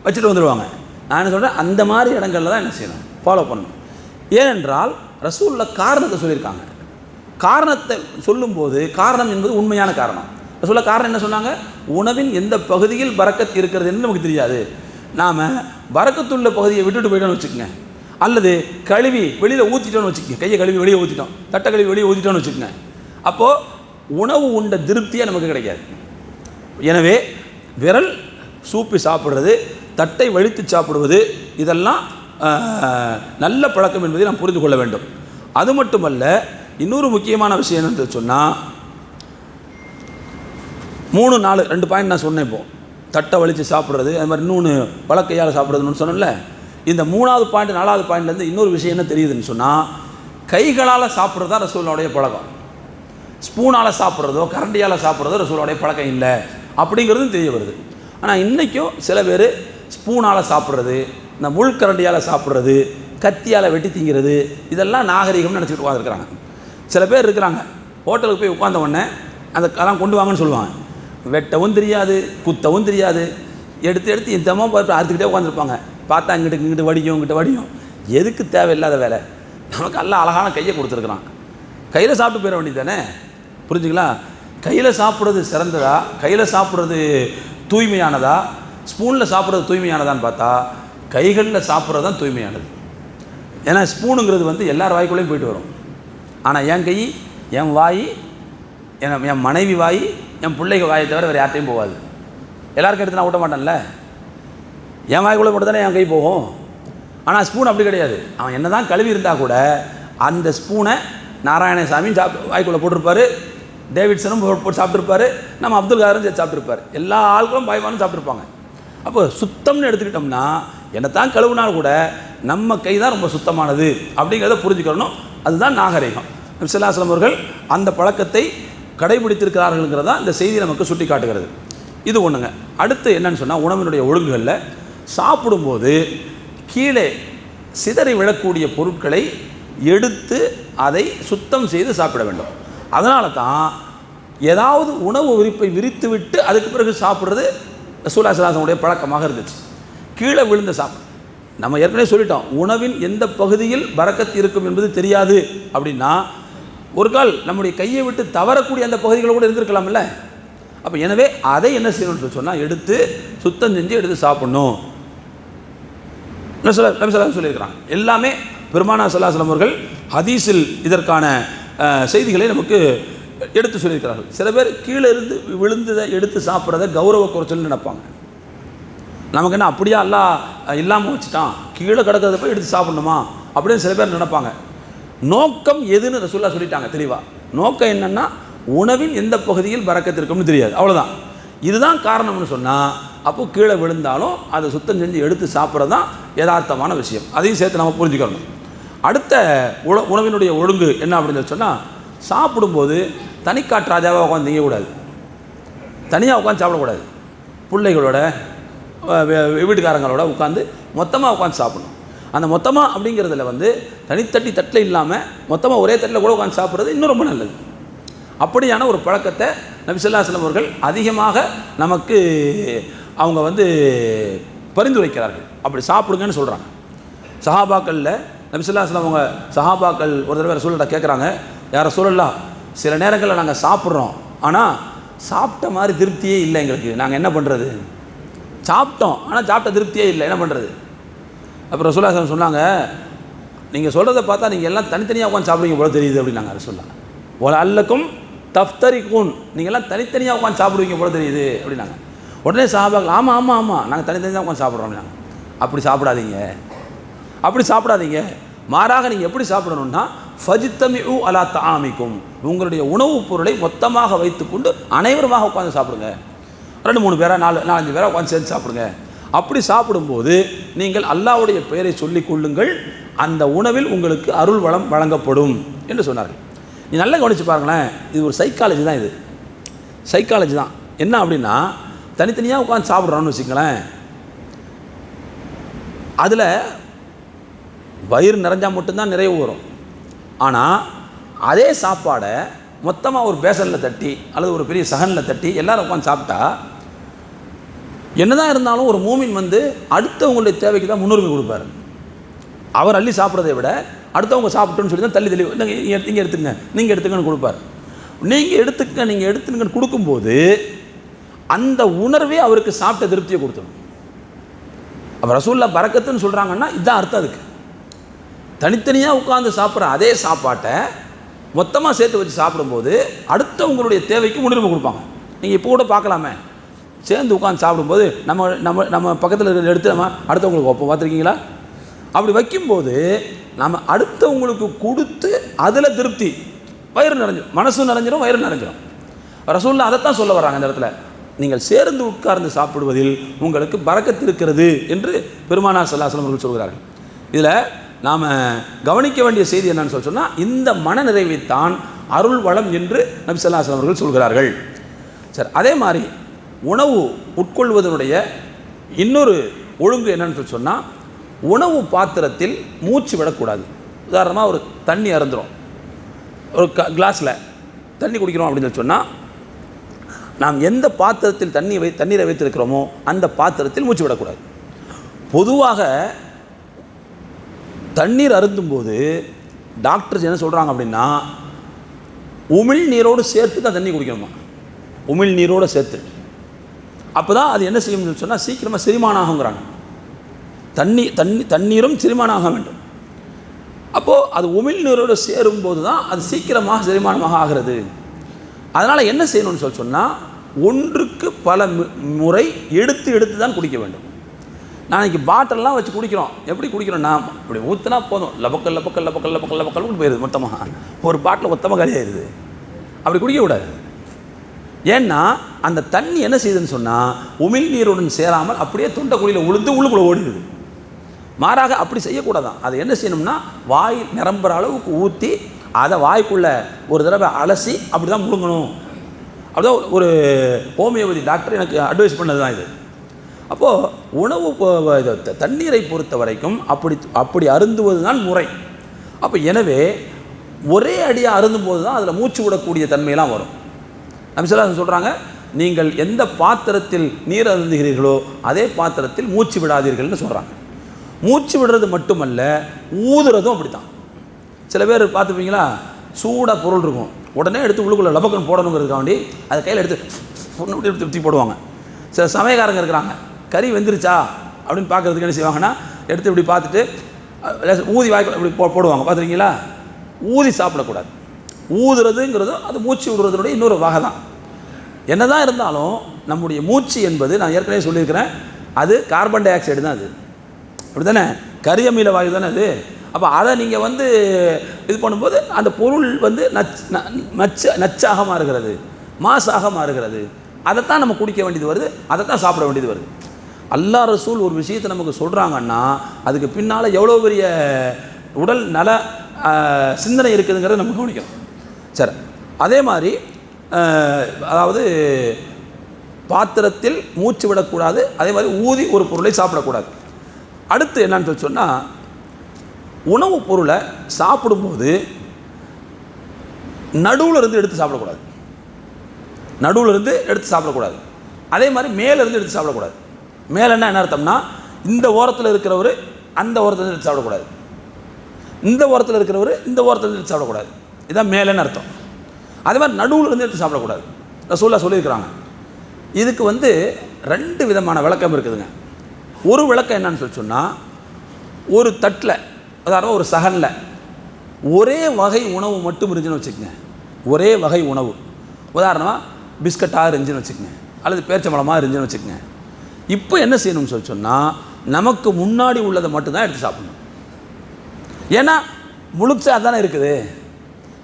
வச்சுட்டு வந்துடுவாங்க. நான் என்ன சொல்கிறேன், அந்த மாதிரி இடங்களில் தான் என்ன செய்யணும், ஃபாலோ பண்ணணும். ஏனென்றால் ரசூலுல்லாஹ் காரணத்தை சொல்லியிருக்காங்க. காரணத்தை சொல்லும்போது காரணம் என்பது உண்மையான காரணம். சொல்ல காரணம் என்ன சொன்னாங்க? உணவின் எந்த பகுதியில் பரக்கத் இருக்கிறது என்று நமக்கு தெரியாது. நாம் பரக்கத்துள்ள பகுதியை விட்டுட்டு போயிட்டோன்னு வச்சுக்கோங்க, அல்லது கழுவி வெளியில் ஊற்றிட்டோன்னு வச்சுக்கோங்க, கையை கழுவி வெளியே ஊற்றிட்டோம், தட்டை கழுவி வெளியே ஊற்றிட்டோன்னு வச்சுக்கோங்க, அப்போது உணவு உண்ட திருப்தியாக நமக்கு கிடைக்காது. எனவே விரல் சூப்பி சாப்பிட்றது, தட்டை வழித்து சாப்பிடுவது, இதெல்லாம் நல்ல பழக்கம் என்பதை நாம் புரிந்து கொள்ள வேண்டும். அது மட்டுமல்ல, இன்னொரு முக்கியமான விஷயம் என்னன்னு சொன்னால், 2 பாயிண்ட் நான் சொன்னேன். இப்போது தட்டை வலித்து சாப்பிட்றது, அது மாதிரி இன்னொன்று பழக்கையால் சாப்பிட்றதுன்னு சொன்னோம்ல. இந்த 3வது பாயிண்ட் 4வது பாயிண்ட்லேருந்து இன்னொரு விஷயம் என்ன தெரியுதுன்னு சொன்னால், கைகளால் சாப்பிட்றது தான் ரசூலுடைய பழக்கம். ஸ்பூனால் சாப்பிட்றதோ கரண்டியால் சாப்பிட்றதோ ரசூலுடைய பழக்கம் இல்லை அப்படிங்கிறதும் தெரிய வருது. ஆனால் இன்றைக்கும் சில பேர் ஸ்பூனால் சாப்பிட்றது, இந்த முள்கரண்டியால் சாப்பிட்றது, கத்தியால் வெட்டி திங்கிறது, இதெல்லாம் நாகரிகம்னு நினச்சிட்டு உட்காந்துருக்குறாங்க. சில பேர் இருக்கிறாங்க, ஹோட்டலுக்கு போய் உட்காந்த உடனே அந்த அதெல்லாம் கொண்டு வாங்கன்னு சொல்லுவாங்க. வெட்டவும் தெரியாது, குத்தவும் தெரியாது, எடுத்து இந்தமாக பார்த்து அறுத்துக்கிட்டே உட்காந்துருப்பாங்க. பார்த்தா இங்கிட்டு வடியும். எதுக்கு தேவையில்லாத வேலை? நமக்கு எல்லாம் அழகான கையை கொடுத்துருக்குறான், கையில் சாப்பிட்டு போயிட வேண்டியது தானே. புரிஞ்சுங்களா? கையில் சாப்பிட்றது சிறந்ததா, கையில் சாப்பிட்றது தூய்மையானதா, ஸ்பூனில் சாப்பிட்றது தூய்மையானதான்னு பார்த்தா கைகளில் சாப்பிட்றது தான் தூய்மையானது. ஏன்னா ஸ்பூனுங்கிறது எல்லார் வாய்க்குள்ளேயும் போயிட்டு வரும். ஆனால் என் கை, என் வாய், என் மனைவி வாய், என் பிள்ளைங்க வாயை தவிர வேறு யார்ட்டையும் போகாது. எல்லாருக்கும் எடுத்து நான் ஊட்ட மாட்டேன்ல, என் வாய்க்குள்ளே மட்டும் தானே என் கை போகும். ஆனால் ஸ்பூன் அப்படி கிடையாது. அவன் என்ன தான் கழுவி இருந்தால் கூட அந்த ஸ்பூனை நாராயணசாமியும் வாய்க்குள்ளே போட்டிருப்பார், டேவிட்சனும் போட்டு சாப்பிட்ருப்பார், நம்ம அப்துல் காரும் சேர்த்து சாப்பிட்ருப்பார், எல்லா ஆட்களும் பாய்வானும் சாப்பிட்ருப்பாங்க. அப்போ சுத்தம்னு எடுத்துக்கிட்டோம்னா என்னை தான் கழுவுனால் கூட நம்ம கை தான் ரொம்ப சுத்தமானது அப்படிங்கிறத புரிஞ்சுக்கணும். அதுதான் நாகரிகம். நபி ஸல்லல்லாஹு அலைஹி வஸல்லம் அவர்கள் அந்த பழக்கத்தை கடைபிடித்திருக்கிறார்கள்ங்கிறதா இந்த செய்தி நமக்கு சுட்டி காட்டுகிறது. இது ஒன்றுங்க. அடுத்து என்னன்னு சொன்னால், உணவினுடைய ஒழுங்குகளில் சாப்பிடும்போது கீழே சிதறி விழக்கூடிய பொருட்களை எடுத்து அதை சுத்தம் செய்து சாப்பிட வேண்டும். அதனால தான் ஏதாவது உணவு விரித்து விட்டு அதுக்கு பிறகு சாப்பிட்றது ரசூலுல்லாஹி ஸல்லல்லாஹு அலைஹி வஸல்லம் பழக்கமாக இருந்துச்சு. கீழே விழுந்த சாப்பிட நம்ம ஏற்கனவே சொல்லிட்டோம், உணவின் எந்த பகுதியில் பரக்கத் இருக்கும் என்பது தெரியாது அப்படின்னா ஒரு கால் நம்முடைய கையை விட்டு தவறக்கூடிய அந்த பகுதிகள் கூட இருந்திருக்கலாம்ல. அப்போ எனவே அதை என்ன செய்யணும்னு சொன்னால் எடுத்து சுத்தம் செஞ்சு எடுத்து சாப்பிடணும் நபி ஸல்லல்லாஹு அலைஹி வஸல்லம் சொல்லியிருக்கிறாங்க. எல்லாமே பெருமானார் ஸல்லல்லாஹு அலைஹி வஸல்லம் அவர்கள் ஹதீஸில் இதற்கான செய்திகளை நமக்கு எடுத்து சொல்லியிருக்கிறார்கள். சில பேர் கீழே இருந்து விழுந்ததை எடுத்து சாப்பிட்றத கௌரவ குறைச்சல்னு நினைப்பாங்க. நமக்கு என்ன அப்படியா எல்லாம் இல்லாமல் வச்சுட்டான், கீழே கிடக்கிறத போய் எடுத்து சாப்பிடணுமா அப்படின்னு சில பேர் நினைப்பாங்க. நோக்கம் எதுன்னு ரசூலுல்லாஹ் சொல்லிட்டாங்க தெளிவாக. நோக்கம் என்னென்னா உணவின் எந்த பகுதியில் பரக்கத் இருக்கும்னு தெரியாது, அவ்வளோதான். இதுதான் காரணம்னு சொன்னால் அப்போ கீழே விழுந்தாலும் அதை சுத்தம் செஞ்சு எடுத்து சாப்பிட்றது தான் யதார்த்தமான விஷயம். அதையும் சேர்த்து நம்ம புரிஞ்சுக்கணும். அடுத்த உணவினுடைய ஒழுங்கு என்ன அப்படின்னு சொன்னால், சாப்பிடும்போது தனிக்காட்டு ராஜாவாக உட்காந்து திங்கக்கூடாது, தனியாக உட்காந்து சாப்பிடக்கூடாது. பிள்ளைகளோட வீட்டுக்காரங்களோட உட்காந்து மொத்தமாக உட்காந்து சாப்பிடணும். அந்த மொத்தமாக அப்படிங்கிறதுல தனித்தட்டி தட்டில் இல்லாமல் மொத்தமாக ஒரே தட்டில் கூட உட்காந்து சாப்பிட்றது இன்னும் ரொம்ப நல்லது. அப்படியான ஒரு பழக்கத்தை நபி ஸல்லல்லாஹு அலைஹி வஸல்லம் அவர்கள் அதிகமாக நமக்கு அவங்க பரிந்துரைக்கிறார்கள். அப்படி சாப்பிடுங்கன்னு சொல்கிறாங்க. சஹாபாக்களில் நபி ஸல்லல்லாஹு அலைஹி வஸல்லம் அவங்க சஹாபாக்கள் ஒரு தடவை ரசூலுல்லாஹ் கேட்குறாங்க, யார் ரசூலுல்லாஹ், சில நேரங்களில் நாங்கள் சாப்பிட்றோம், ஆனால் சாப்பிட்ட மாதிரி திருப்தியே இல்லை எங்களுக்கு, நாங்கள் என்ன பண்ணுறது? சாப்பிட்டோம் ஆனால் சாப்பிட்ட திருப்தியே இல்லை, என்ன பண்ணுறது? அப்புறம் ரசூலுல்லாஹ் ஸல்லல்லாஹு அலைஹி வஸல்லம் சொன்னாங்க, நீங்கள் சொல்கிறத பார்த்தா நீங்கள் எல்லாம் தனித்தனியாக உட்காந்து சாப்பிடுவீங்க போல தெரியுது அப்படின்னாங்க ரசூலுல்லாஹ். ஒரு அல்லக்கும் தஃப்தரிக்கூன், நீங்கள் எல்லாம் தனித்தனியாக உட்காந்து சாப்பிடுவீங்க போல தெரியுது அப்படின்னாங்க. உடனே சஹாபாக்கள் ஆமாம் ஆமாம் ஆமாம் நாங்கள் தனித்தனியாக உட்காந்து சாப்பிட்றோம் அப்படின்னாங்க. அப்படி சாப்பிடாதீங்க, மாறாக நீங்கள் எப்படி சாப்பிடணும்னா ஃபஜ்தமிஉ அலா தஆமிக்கும், உங்களுடைய உணவுப் பொருளை மொத்தமாக வைத்துக்கொண்டு அனைவருமாக உட்காந்து சாப்பிடுங்க. 2-3 பேரா 4-5 பேரா உட்காந்து சேர்ந்து சாப்பிடுங்க. அப்படி சாப்பிடும்போது நீங்கள் அல்லாஹ்வுடைய பெயரை சொல்லிக் கொள்ளுங்கள், அந்த உணவில் உங்களுக்கு அருள் வளம் வழங்கப்படும் என்று சொன்னார்கள். நீ நல்லா கவனித்து பாருங்களேன், இது ஒரு சைக்காலஜி தான். இது சைக்காலஜி தான். என்ன அப்படின்னா, தனித்தனியாக உட்காந்து சாப்பிட்றோன்னு வச்சுங்களேன், அதில் வயிறு நிறைஞ்சால் மட்டும்தான் நிறைவு வரும். ஆனால் அதே சாப்பாடை மொத்தமாக ஒரு பேசனில் தட்டி அல்லது ஒரு பெரிய சகனில் தட்டி எல்லோரும் உட்காந்து சாப்பிட்டா என்னதான் இருந்தாலும் ஒரு மூமின் அடுத்தவங்களுடைய தேவைக்கு தான் முன்னுரிமை கொடுப்பார். அவர் அள்ளி சாப்பிட்றதை விட அடுத்தவங்க சாப்பிட்டோன்னு சொல்லி தான் தள்ளி இங்கே எடுத்துங்க நீங்கள் எடுத்துங்கன்னு கொடுப்பார். நீங்கள் எடுத்துங்கன்னு கொடுக்கும்போது அந்த உணர்வே அவருக்கு சாப்பிட்ட திருப்தியை கொடுத்துடும். அப்போ ரசூலுல்லாஹ் பரக்கத்துன்னு சொல்கிறாங்கன்னா இதுதான் அர்த்தம். அதுக்கு தனித்தனியாக உட்காந்து சாப்பிட்ற அதே சாப்பாட்டை மொத்தமாக சேர்த்து வச்சு சாப்பிடும்போது அடுத்தவங்களுடைய தேவைக்கு முன்னுரிமை கொடுப்பாங்க. நீங்கள் இப்போ கூட பார்க்கலாமே, சேர்ந்து உட்காந்து சாப்பிடும்போது நம்ம நம்ம நம்ம பக்கத்தில் எடுத்து நம்ம அடுத்தவங்களுக்கு வைப்போம், பார்த்துருக்கீங்களா? அப்படி வைக்கும்போது நம்ம அடுத்தவங்களுக்கு கொடுத்து அதில் திருப்தி, வயிறு நிறைஞ்சிடும், மனசும் நிறைஞ்சிடும், வயிறு நிறைஞ்சிடும். ரசூலுல்லாஹ் அதைத்தான் சொல்ல வர்றாங்க இந்த இடத்துல. நீங்கள் சேர்ந்து உட்கார்ந்து சாப்பிடுவதில் உங்களுக்கு பரக்கத்து இருக்கிறது என்று பெருமானார் ஸல்லல்லாஹு அலைஹி வஸல்லம் அவர்கள் சொல்கிறார்கள். இதில் நாம் கவனிக்க வேண்டிய செய்தி என்னன்னு சொன்னால், இந்த மனநிறைவைத்தான் அருள் வளம் என்று நபி ஸல்லல்லாஹு அலைஹி வஸல்லம் அவர்கள் சொல்கிறார்கள். சரி, அதே மாதிரி உணவு உட்கொள்வதனுடைய இன்னொரு ஒழுங்கு என்னன்னு சொன்னால், உணவு பாத்திரத்தில் மூச்சு விடக்கூடாது. உதாரணமாக ஒரு தண்ணி அருந்துகிறோம், ஒரு கிளாஸில் தண்ணி குடிக்கிறோம் அப்படின்னு சொன்னால், நாம் எந்த பாத்திரத்தில் தண்ணீரை வைத்திருக்கிறோமோ அந்த பாத்திரத்தில் மூச்சு விடக்கூடாது. பொதுவாக தண்ணீர் அருந்தும்போது டாக்டர்ஸ் என்ன சொல்கிறாங்க அப்படின்னா, உமிழ் நீரோடு சேர்த்து தான் தண்ணி குடிக்கணுமா, உமிழ் நீரோடு சேர்த்து. அப்போ தான் அது என்ன செய்யும்னு சொன்னால் சீக்கிரமாக செரிமானம் ஆகுங்கிறாங்க. தண்ணீரும் செரிமானம் ஆக வேண்டும். அப்போது அது உமிழ் நீரோடு சேரும்போது தான் அது சீக்கிரமாக செரிமானமாக ஆகிறது. அதனால் என்ன செய்யணும்னு சொன்னால், ஒன்றுக்கு பல முறை எடுத்து தான் குடிக்க வேண்டும். நாளைக்கு பாட்டிலெலாம் வச்சு குடிக்கிறோம். எப்படி குடிக்கிறோன்னா, இப்படி ஊற்றினா போதும், லபக்கல் போயிடுது மொத்தமாக. ஒரு பாட்டில் மொத்தமாக காலியாகிடுது. அப்படி குடிக்கக்கூடாது. ஏன்னா அந்த தண்ணி என்ன செய்யுதுன்னு சொன்னால், உமிழ் நீருடன் சேராமல் அப்படியே தொண்டைக்குழியில் உளுந்து உள்ளுக்குள்ளே ஓடிடுது. மாறாக அப்படி செய்யக்கூடாதான். அது என்ன செய்யணும்னா, வாய் நிரம்புற அளவுக்கு ஊற்றி அதை வாய்க்குள்ளே ஒரு தடவை அலசி அப்படி தான் முழுங்கணும். அப்படிதான் ஒரு ஹோமியோபதி டாக்டர் எனக்கு அட்வைஸ் பண்ணது தான் இது. அப்போது உணவு தண்ணீரை பொறுத்த வரைக்கும் அப்படி அருந்துவது தான் முறை. அப்போ எனவே ஒரே அடியாக அருந்தும் போது தான் அதில் மூச்சு விடக்கூடிய தன்மையெல்லாம் வரும். நபி ஸல்லல்லாஹு அலைஹி வஸல்லம் சொல்கிறாங்க, நீங்கள் எந்த பாத்திரத்தில் நீர் அருந்துகிறீர்களோ அதே பாத்திரத்தில் மூச்சு விடாதீர்கள்னு சொல்கிறாங்க. மூச்சு விடுறது மட்டுமல்ல, ஊதுறதும் அப்படி தான். சில பேர் பார்த்துப்பீங்களா, சூடாக பொருள் இருக்கும், உடனே எடுத்து உள்ளுக்குள்ளே லபக்கன் போடணுங்கிறதுக்காண்டி அதை கையில் எடுத்து தூக்கி போடுவாங்க. சில சமயக்காரங்க இருக்கிறாங்க, கறி வெந்துருச்சா அப்படின்னு பார்க்குறதுக்கு என்ன செய்வாங்கன்னா, எடுத்து இப்படி பார்த்துட்டு ஊதி வாய்க்கு இப்படி போடுவாங்க, பார்த்துருக்கீங்களா? ஊதி சாப்பிடக்கூடாது. ஊதுறதுங்கிறதும் அது மூச்சு விடுறதுனுடைய இன்னொரு வகை தான். என்ன தான் இருந்தாலும் நம்முடைய மூச்சு என்பது, நான் ஏற்கனவே சொல்லியிருக்கிறேன், அது கார்பன் டை ஆக்சைடு தான். அது அப்படி தானே, கரியமில வாயு தானே அது. அப்போ அதை நீங்கள் இது பண்ணும்போது அந்த பொருள் நச்சாக மாறுகிறது, மாசாக மாறுகிறது. அதைத்தான் நம்ம குடிக்க வேண்டியது வருது, அதைத்தான் சாப்பிட வேண்டியது வருது. அல்லாஹ் ரசூல் ஒரு விஷயத்தை நமக்கு சொல்கிறாங்கன்னா அதுக்கு பின்னால் எவ்வளோ பெரிய உடல் நல சிந்தனை இருக்குதுங்கிறத நம்ம கவனிக்கணும். சரி, அதே மாதிரி அதாவது பாத்திரத்தில் மூச்சு விடக்கூடாது, அதே மாதிரி ஊதி ஒரு பொருளை சாப்பிடக்கூடாது. அடுத்து என்னன்னு சொன்னால், உணவுப் பொருளை சாப்பிடும்போது நடுவில் இருந்து எடுத்து சாப்பிடக்கூடாது. நடுவில் இருந்து எடுத்து சாப்பிடக்கூடாது. அதே மாதிரி மேலேருந்து எடுத்து சாப்பிடக்கூடாது. மேலேன்னா என்ன அர்த்தம்னா, இந்த ஓரத்தில் இருக்கிறவர் அந்த ஓரத்தில் எடுத்து சாப்பிடக்கூடாது, இந்த ஓரத்தில் இருக்கிறவர் இந்த ஓரத்தில் எடுத்து சாப்பிடக்கூடாது. இதுதான் மேலேன்னு அர்த்தம். அதே மாதிரி நடுவில் இருந்து எடுத்து சாப்பிடக்கூடாது. ரசூலுல்லாஹ் சொல்லியிருக்கிறாங்க. இதுக்கு 2 விதமான விளக்கம் இருக்குதுங்க. ஒரு விளக்கம் என்னன்னு சொன்னால், ஒரு தட்டில், உதாரணமாக ஒரு சகனில் ஒரே வகை உணவு மட்டும் இருந்துச்சுன்னு வச்சுக்கோங்க. ஒரே வகை உணவு, உதாரணமாக பிஸ்கட்டாக இருந்துச்சுன்னு வச்சுக்கோங்க, அல்லது பேரிச்சம்பழமாக இருந்துச்சுன்னு வச்சுக்கோங்க. இப்போ என்ன செய்யணும்னு சொன்னால், நமக்கு முன்னாடி உள்ளதை மட்டும்தான் எடுத்து சாப்பிடணும். ஏன்னா முழுக்க அதுதானே இருக்குது.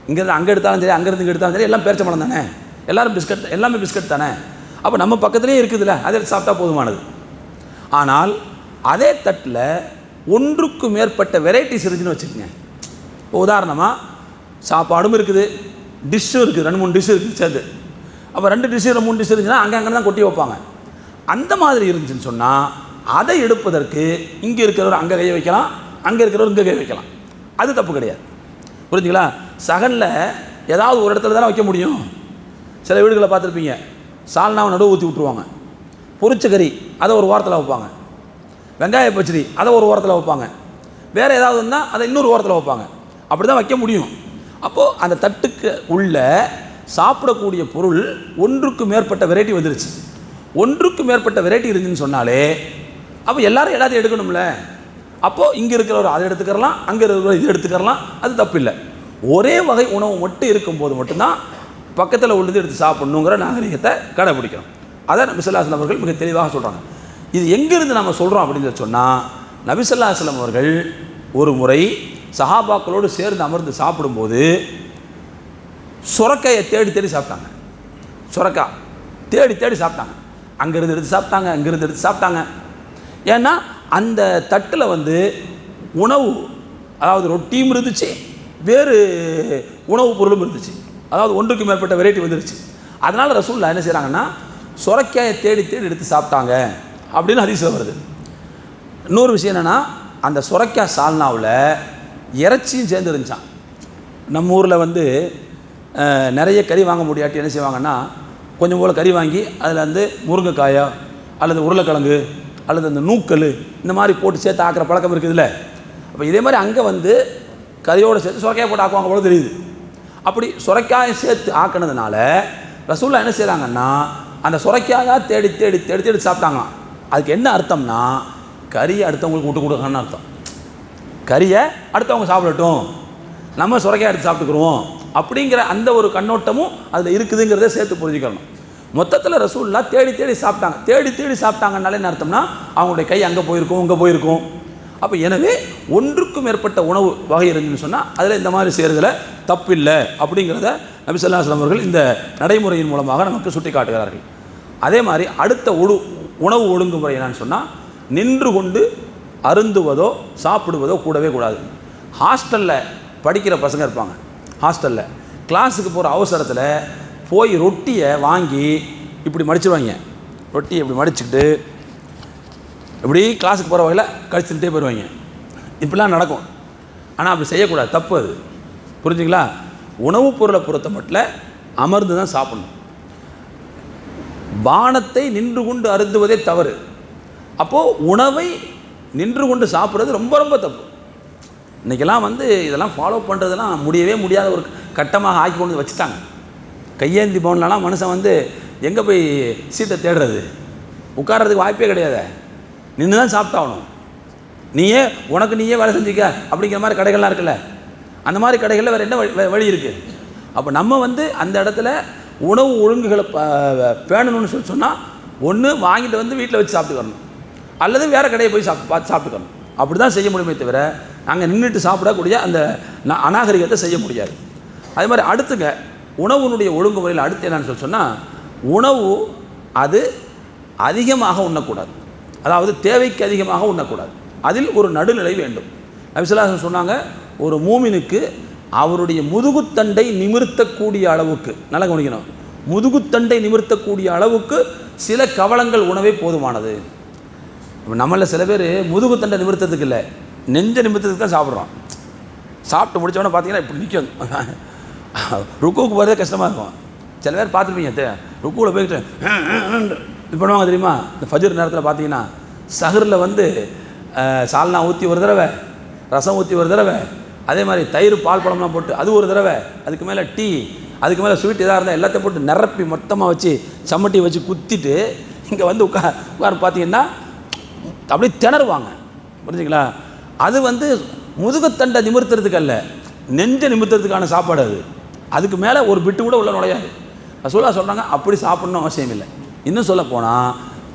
இங்கேருந்து அங்கே எடுத்தாலும் சரி, அங்கேருந்து இங்கே எடுத்தாலும் சரி, எல்லாம் பேரிச்சம்பழம் தானே, எல்லாமே பிஸ்கட் தானே. அப்போ நம்ம பக்கத்துலேயே இருக்குதுல்ல, அதை எடுத்து சாப்பிட்டா போதுமானது. ஆனால் அதே தட்டில் ஒன்றுக்கு மேற்பட்ட வெரைட்டிஸ் இருந்துச்சுன்னு வச்சுக்கோங்க. இப்போ உதாரணமாக சாப்பாடும் இருக்குது, டிஷ்ஷும் இருக்குது, 2-3 டிஷ்ஷு இருக்குது சேர்ந்து. அப்போ 2 டிஷ்ஷு 3 டிஷ் இருந்துச்சுன்னா அங்கே தான் கொட்டி வைப்பாங்க. அந்த மாதிரி இருந்துச்சுன்னு சொன்னால் அதை எடுப்பதற்கு இங்கே இருக்கிறவர் அங்கே கை வைக்கலாம், அங்கே இருக்கிறவர் இங்கே கை வைக்கலாம். அது தப்பு கிடையாது. புரிஞ்சுங்களா? சகனில் ஏதாவது ஒரு இடத்துல தானே வைக்க முடியும். சில வீடுகளை பார்த்துருப்பீங்க, சால்னாவை நடுவு ஊற்றி விட்ருவாங்க, பொரிச்ச கறி அதை ஒரு ஓரத்தில் வைப்பாங்க, வெங்காய பச்சடி அதை ஒரு ஓரத்தில் வைப்பாங்க, வேறு ஏதாவது இருந்தால் அதை இன்னொரு ஓரத்தில் வைப்பாங்க. அப்படி தான் வைக்க முடியும். அப்போது அந்த தட்டுக்கு உள்ள சாப்பிடக்கூடிய பொருள் ஒன்றுக்கு மேற்பட்ட வெரைட்டி வந்துருச்சு. ஒன்றுக்கு மேற்பட்ட வெரைட்டி இருந்துன்னு சொன்னாலே அப்போ எல்லாரும் எல்லாத்தையும் எடுக்கணும்ல. அப்போது இங்கே இருக்கிறவர் அதை எடுத்துக்கிறலாம், அங்கே இருக்கிறவர் இது எடுத்துக்கிறலாம், அது தப்பு இல்லை. ஒரே வகை உணவு மட்டும் இருக்கும்போது மட்டும்தான் பக்கத்தில் உள்ளது எடுத்து சாப்பிடணுங்கிற நாகரிகத்தை கடைபிடிக்கணும். அதை நபி ஸல்லல்லாஹு அலைஹி வஸல்லம் அவர்கள் மிக தெளிவாக சொல்கிறாங்க. இது எங்கேருந்து நம்ம சொல்கிறோம் அப்படின்னு சொன்னால், நபி ஸல்லல்லாஹு அலைஹி வஸல்லம் அவர்கள் ஒரு முறை சஹாபாக்களோடு சேர்ந்து அமர்ந்து சாப்பிடும்போது சுரக்காயை தேடி தேடி சாப்பிட்டாங்க. சுரக்காய் தேடி தேடி சாப்பிட்டாங்க. அங்கேருந்து எடுத்து சாப்பிட்டாங்க, அங்கேருந்து எடுத்து சாப்பிட்டாங்க. ஏன்னா அந்த தட்டில் வந்து உணவு, அதாவது ரொட்டியும் இருந்துச்சு, வேறு உணவுப் பொருளும் இருந்துச்சு. அதாவது ஒன்றுக்கு மேற்பட்ட வெரைட்டி வந்துருச்சு. அதனால் ரசூலுல்லாஹ் என்ன செய்கிறாங்கன்னா சுரக்காயை தேடி தேடி எடுத்து சாப்பிட்டாங்க அப்படின்னு ஹதீஸ்ல வருது. இன்னொரு விஷயம் என்னென்னா, அந்த சுரக்காய் சால்னாவில் இறைச்சியும் சேர்ந்து இருந்துச்சான். நம்ம ஊரில் வந்து நிறைய கறி வாங்க முடியாட்டி என்ன செய்வாங்கன்னா, கொஞ்சம் போல் கறி வாங்கி அதில் வந்து முருங்கைக்காயா அல்லது உருளைக்கிழங்கு அல்லது அந்த நூக்கல் இந்த மாதிரி போட்டு சேர்த்து ஆக்கிற பழக்கம் இருக்குதுல்ல. அப்போ இதே மாதிரி அங்கே வந்து கறியோடு சேர்த்து சுரக்காயை போட்டு ஆக்குவாங்க போல தெரியுது. அப்படி சுரைக்காயை சேர்த்து ஆக்கினதுனால ரசூலுல்லாஹ் என்ன செய்கிறாங்கன்னா, அந்த சுரைக்காயாக தேடி தேடி தேடி தேடி சாப்பிட்டாங்க. அதுக்கு என்ன அர்த்தம்னா, கறியை அடுத்தவங்களுக்கு விட்டு கொடுக்கணும்னு அர்த்தம். கறியை அடுத்தவங்க சாப்பிடட்டும், நம்ம சுரைக்காய் எடுத்து சாப்பிட்டுக்குருவோம் அப்படிங்கிற அந்த ஒரு கண்ணோட்டமும் அதில் இருக்குதுங்கிறத சேர்த்து புரிஞ்சுக்கணும். மொத்தத்தில் ரசூலுல்லாஹ் தேடி தேடி சாப்பிட்டாங்க. தேடி தேடி சாப்பிட்டாங்கனாலே என்ன அர்த்தம்னா, அவங்களுடைய கை அங்கே போயிருக்கும், இங்கே போயிருக்கும். அப்போ எனவே ஒன்றுக்கும் மேற்பட்ட உணவு வகை இருந்துன்னு சொன்னால் அதில் இந்த மாதிரி செய்கிறதுல தப்பில்லை அப்படிங்கிறத நபி ஸல்லல்லாஹு அலைஹி வஸல்லம் அவர்கள் இந்த நடைமுறையின் மூலமாக நமக்கு சுட்டி காட்டுகிறார்கள். அதே மாதிரி அடுத்த உணவு ஒழுங்குமுறை என்னன்னு சொன்னால், நின்று கொண்டு அருந்துவதோ சாப்பிடுவதோ கூடவே கூடாது. ஹாஸ்டலில் படிக்கிற பசங்க இருப்பாங்க. ஹாஸ்டலில் கிளாஸுக்கு போகிற அவசரத்தில் போய் ரொட்டியை வாங்கி இப்படி மடிச்சிடுவாங்க. ரொட்டியை இப்படி மடிச்சுக்கிட்டு இப்படி கிளாஸுக்கு போகிற வகையில் கழிச்சுட்டே போயிடுவாங்க. இப்படிலாம் நடக்கும். ஆனால் அப்படி செய்யக்கூடாது, தப்பு அது. புரிஞ்சுங்களா? உணவுப் பொருளை பொறுத்த மட்டும் அமர்ந்து தான் சாப்பிடணும். பானத்தை நின்று கொண்டு அருந்துவதே தவறு. அப்போது உணவை நின்று கொண்டு சாப்பிட்றது ரொம்ப ரொம்ப தப்பு. இன்றைக்கெல்லாம் வந்து இதெல்லாம் ஃபாலோ பண்ணுறதுலாம் முடியவே முடியாத ஒரு கட்டமாக ஆக்கி கொண்டு வச்சுட்டாங்க. கையேந்தி பவன்லலாம் மனுஷன் வந்து எங்கே போய் சீட்டை தேடுறது? உட்கார்றதுக்கு வாய்ப்பே கிடையாது. நின்று தான் சாப்பிட்டாகணும். நீயே வேலை செஞ்சுக்க அப்படிங்கிற மாதிரி கடைகள்லாம் இருக்குல்ல. அந்த மாதிரி கடைகளில் வேறு என்ன வழி இருக்குது? அப்போ நம்ம வந்து அந்த இடத்துல உணவு ஒழுங்குகளை பேணணும்னு சொன்னால், ஒன்று வாங்கிட்டு வந்து வீட்டில் வச்சு சாப்பிட்டுக்கணும், அல்லது வேறு கடையை போய் பார்த்து சாப்பிட்டுக்கணும். அப்படி தான் செய்ய முடியுமே தவிர நாங்கள் நின்றுட்டு சாப்பிடக்கூடிய அந்த அநாகரிகத்தை செய்ய முடியாது. அதே மாதிரி அடுத்துங்க உணவுனுடைய ஒழுங்குமுறையில் அடுத்து என்னன்னு சொன்னால், உணவு அது அதிகமாக உண்ணக்கூடாது. அதாவது தேவைக்கு அதிகமாக உண்ணக்கூடாது. அதில் ஒரு நடுநிலை வேண்டும். நபி ஸல்லல்லாஹு அலைஹி வஸல்லம் சொன்னாங்க, ஒரு மூமினுக்கு அவருடைய முதுகுத்தண்டை நிமிர்த்தக்கூடிய அளவுக்கு, நல்லா கவனிக்கணும், முதுகுத்தண்டை நிமிர்த்தக்கூடிய அளவுக்கு சில கவளங்கள் உணவே போதுமானது. நம்மளில் சில பேர் முதுகுத்தண்டை நிமிர்த்தத்துக்கு இல்லை, நெஞ்ச நிமிர்த்தத்துக்கு தான் சாப்பிட்றோம். சாப்பிட்டு முடித்தவொடனே பார்த்தீங்கன்னா இப்படி நிற்கும். ருக்குவுக்கு போகிறதே கஷ்டமாக இருக்கும். சில பேர் பார்த்துருப்பீங்க, ருக்குவில் போய்கிட்டு இது பண்ணுவாங்க தெரியுமா? இந்த ஃபஜ்ர் நேரத்தில் பார்த்தீங்கன்னா சஹரில் வந்து சால்னா ஊற்றி ஒரு தடவை, ரசம் ஊற்றி ஒரு தடவை, அதே மாதிரி தயிர் பால் பழம்லாம் போட்டு அது ஒரு தடவை, அதுக்கு மேலே டீ, அதுக்கு மேலே ஸ்வீட் எதாக இருந்தால் எல்லாத்தையும் போட்டு நிரப்பி மொத்தமாக வச்சு சம்மட்டி வச்சு குத்திட்டு இங்கே வந்து உட்கார் பார்த்தீங்கன்னா அப்படியே திணறுவாங்க. புரிஞ்சுங்களா? அது வந்து முதுகுத்தண்டை நிமிர்த்துறதுக்கு அல்ல, நெஞ்ச நிமிர்த்துறதுக்கான சாப்பாடு அது. அதுக்கு மேலே ஒரு பிட்டு கூட உள்ள நுழையாது. ரசூலுல்லாஹ் சொல்கிறாங்க, அப்படி சாப்பிடணும் அவசியம் இல்லை. இன்னும் சொல்ல போனால்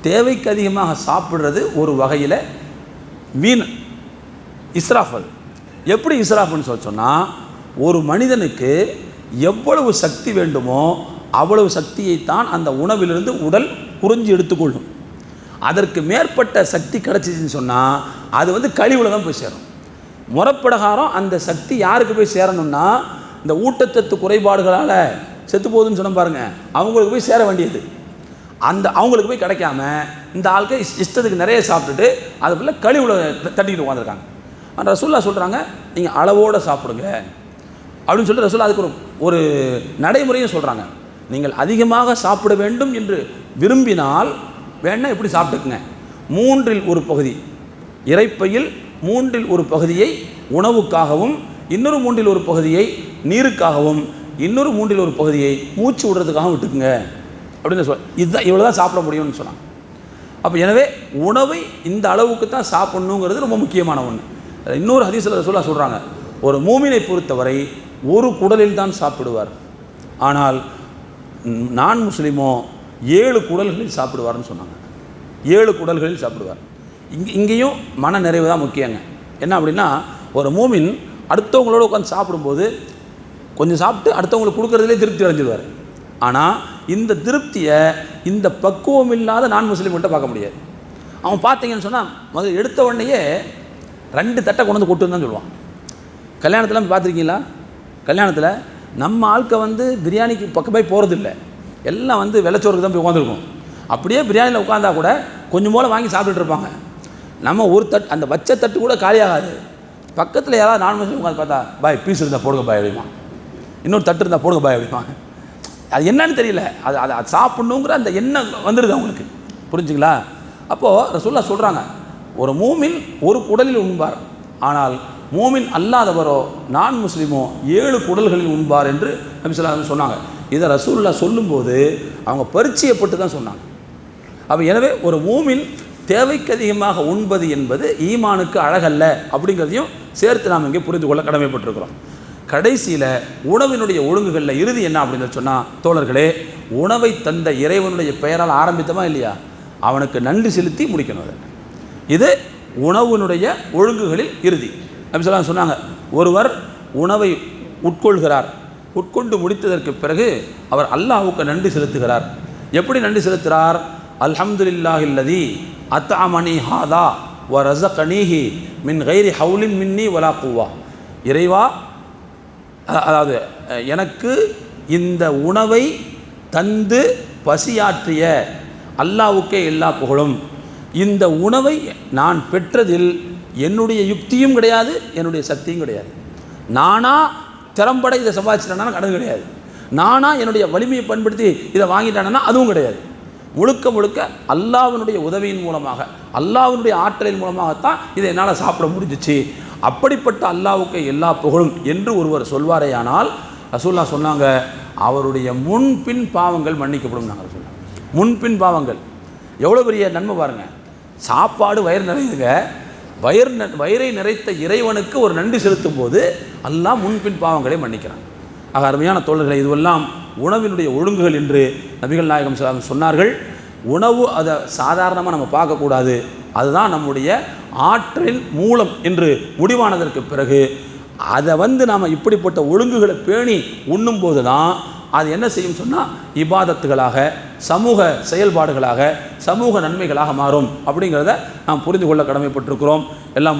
தேவைக்கு அதிகமாக சாப்பிட்றது ஒரு வகையில் வீண், இஸ்ராஃப். அது எப்படி இஸ்ராஃப்னு சொன்னால், ஒரு மனிதனுக்கு எவ்வளவு சக்தி வேண்டுமோ அவ்வளவு சக்தியைத்தான் அந்த உணவிலிருந்து உடல் உறிஞ்சி எடுத்துக்கொள்ளும். அதற்கு மேற்பட்ட சக்தி கிடச்சிச்சின்னு சொன்னால் அது வந்து கழிவில் தான் போய் சேரும். முறப்பிரகாரம் அந்த சக்தி யாருக்கு போய் சேரணும்னா, இந்த ஊட்டச்சத்து குறைபாடுகளால் செத்து போகுதுன்னு சொன்ன பாருங்கள், அவங்களுக்கு போய் சேர வேண்டியது. அவங்களுக்கு போய் கிடைக்காம இந்த ஆட்கள் இஷ்டத்துக்கு நிறைய சாப்பிட்டுட்டு அதுக்குள்ளே கழிவுல தட்டிக்கிட்டு உட்காந்துருக்காங்க. ஆனால் ரசூலுல்லாஹ் சொல்கிறாங்க, நீங்கள் அளவோடு சாப்பிடுங்க அப்படின்னு சொல்லிட்டு ரசூலுல்லாஹ் அதுக்கு ஒரு நடைமுறையும் சொல்கிறாங்க. நீங்கள் அதிகமாக சாப்பிட வேண்டும் என்று விரும்பினால் வேணால் இப்படி சாப்பிட்டுக்குங்க. 1/3 பகுதி இறைப்பையில் 1/3 பகுதியை உணவுக்காகவும், இன்னொரு 1/3 பகுதியை நீருக்காகவும், இன்னொரு மூன்றில் ஒரு பகுதியை மூச்சு விடுறதுக்காக விட்டுக்குங்க அப்படின்னு இதுதான் இவ்வளோ தான் சாப்பிட முடியும்னு சொன்னாங்க. அப்போ எனவே உணவை இந்த அளவுக்கு தான் சாப்பிட்ணுங்கிறது ரொம்ப முக்கியமான ஒன்று. இன்னொரு ஹதீஸில் ரசூலுல்லாஹ் சொல்கிறாங்க, ஒரு மூமினை பொறுத்தவரை ஒரு குடலில் தான் சாப்பிடுவார், ஆனால் நான் முஸ்லீமோ 7 குடல்களில் சாப்பிடுவார்னு சொன்னாங்க. 7 குடல்களில் சாப்பிடுவார். இங்கேயும் மன நிறைவு தான் முக்கியங்க. என்ன அப்படின்னா, ஒரு மூமின் அடுத்தவங்களோட உட்காந்து சாப்பிடும்போது கொஞ்சம் சாப்பிட்டு அடுத்தவங்களுக்கு கொடுக்குறதுலே திருப்தி அடைஞ்சிடுவார். ஆனால் இந்த திருப்தியை இந்த பக்குவம் இல்லாத நான் முஸ்லீம்கிட்ட பார்க்க முடியாது. அவன் பார்த்தீங்கன்னு சொன்னால் முதல்ல எடுத்த உடனேயே 2 தட்டை கொண்டு வந்து கொட்டுன்னு தான் சொல்லுவான். கல்யாணத்தில் பார்த்துருக்கீங்களா? கல்யாணத்தில் நம்ம ஆட்கள் பிரியாணிக்கு பக்கமே போகிறதில்ல, எல்லாம் வெள்ளச்சோறுக்கு தான் போய் உட்காந்துருக்கும். அப்படியே பிரியாணியில் உட்காந்தா கூட கொஞ்சம் போல் வாங்கி சாப்பிட்டுட்டு இருப்பாங்க. நம்ம ஒரு தட்டு, அந்த வச்ச தட்டு கூட காலியாகாது. பக்கத்தில் யாராவது நான் முஸ்லீம் உட்காந்து பார்த்தா, பாய் பீஸ் இருந்தால் போடுங்க பாய் அப்படிமா, இன்னொரு தட்டு இருந்தால் போடுங்க பாய் அப்படிமா. அது என்னன்னு தெரியல, அது சாப்பிட்ணுங்கிற அந்த எண்ணம் வந்துடுது அவங்களுக்கு. புரிஞ்சுங்களா? அப்போது ரசூலுல்லாஹ் சொல்கிறாங்க, ஒரு மூமின் ஒரு குடலில் உண்பார், ஆனால் மூமின் அல்லாதவரோ நான் முஸ்லீமோ 7 குடல்களில் உண்பார் என்று நபி ஸல்லல்லாஹு அலைஹி வஸல்லம் சொன்னாங்க. இதை ரசூலுல்லாஹ் சொல்லும்போது அவங்க பரிச்சயப்பட்டு தான் சொன்னாங்க. அப்போ எனவே ஒரு மூமின் தேவைக்கு அதிகமாக உண்பது என்பது ஈமானுக்கு அழகல்ல அப்படிங்கிறதையும் சேர்த்து நாம் இங்கே புரிந்து கொள்ள கடமைப்பட்டிருக்கிறோம். கடைசியில் உணவினுடைய ஒழுங்குகளில் இறுதி என்ன அப்படின்னு சொன்னால், தோழர்களே, உணவை தந்த இறைவனுடைய பெயரால் ஆரம்பித்தமா இல்லையா, அவனுக்கு நன்றி செலுத்தி முடிக்கணும். இது உணவினுடைய ஒழுங்குகளில் இறுதி. நபி ஸல்லல்லாஹு அலைஹி வஸல்லம் சொன்னாங்க, ஒருவர் உணவை உட்கொள்கிறார், உட்கொண்டு முடித்ததற்கு பிறகு அவர் அல்லாஹ்வுக்கு நன்றி செலுத்துகிறார். எப்படி நன்றி செலுத்துகிறார்? அல்ஹம்துலில்லாஹில்லதி அத்அமனி ஹாதா வ ரஸகனிஹி மின் கைரி ஹவுலின் மின்னி வலா குவா. இறைவா, அதாவது எனக்கு இந்த உணவை தந்து பசியாற்றிய அல்லாஹ்வுக்கே எல்லா புகழும். இந்த உணவை நான் பெற்றதில் என்னுடைய யுக்தியும் கிடையாது, என்னுடைய சக்தியும் கிடையாது. நானா திறம்பட இதை சம்பாதிச்சிட்டேன்னா கடன் கிடையாது, நானா என்னுடைய வலிமையை பயன்படுத்தி இதை வாங்கிட்டானா அதுவும் கிடையாது. முழுக்க முழுக்க அல்லாஹ்வினுடைய உதவியின் மூலமாக, அல்லாஹ்வினுடைய ஆற்றலின் மூலமாகத்தான் இதை என்னால் சாப்பிட முடிஞ்சிச்சு. அப்படிப்பட்ட அல்லாஹ்வுக்கு எல்லா புகழும் என்று ஒருவர் சொல்வாரேயானால், ரசூலுல்லாஹ் சொன்னாங்க, அவருடைய முன்பின் பாவங்கள் மன்னிக்கப்படும். நாங்கள் சொன்னாங்க, முன்பின் பாவங்கள் எவ்வளோ பெரிய நன்மை பாருங்கள். சாப்பாடு வயிறு நிறையுதுங்க, வயிறை நிறைத்த இறைவனுக்கு ஒரு நன்றி செலுத்தும் போது அல்லாஹ் முன்பின் பாவங்களை மன்னிக்கிறான். ஆக அருமையான தோழர்களை, இதுவெல்லாம் உணவினுடைய ஒழுங்குகள் என்று நபிகள் நாயகம் ஸல்லல்லாஹு அலைஹி வஸல்லம் சொன்னார்கள். உணவு அதை சாதாரணமாக நம்ம பார்க்கக்கூடாது, அதுதான் நம்முடைய ஆற்றலின் மூலம் என்று முடிவானதற்கு பிறகு அதை நாம் இப்படிப்பட்ட ஒழுங்குகளை பேணி உண்ணும்போது தான் அது என்ன செய்யும் சொன்னால் இபாதத்துகளாக, சமூக செயல்பாடுகளாக, சமூக நன்மைகளாக மாறும். அப்படிங்கிறத நாம் புரிந்து கொள்ள கடமைப்பட்டிருக்கிறோம். எல்லாம்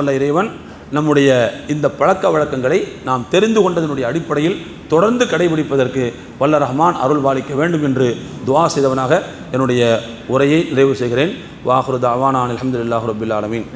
வல்ல இறைவன் நம்முடைய இந்த பழக்க வழக்கங்களை நாம் தெரிந்து கொண்டதனுடைய அடிப்படையில் தொடர்ந்து கடைபிடிப்பதற்கு வல்ல ரஹ்மான் அருள் பாலிக்க வேண்டும் என்று துஆ செய்தவனாக என்னுடைய உரையை நிறைவு செய்கிறேன். வாஹிரு தஅவானா அல்ஹம்துலில்லாஹி ரப்பில் ஆலமீன்.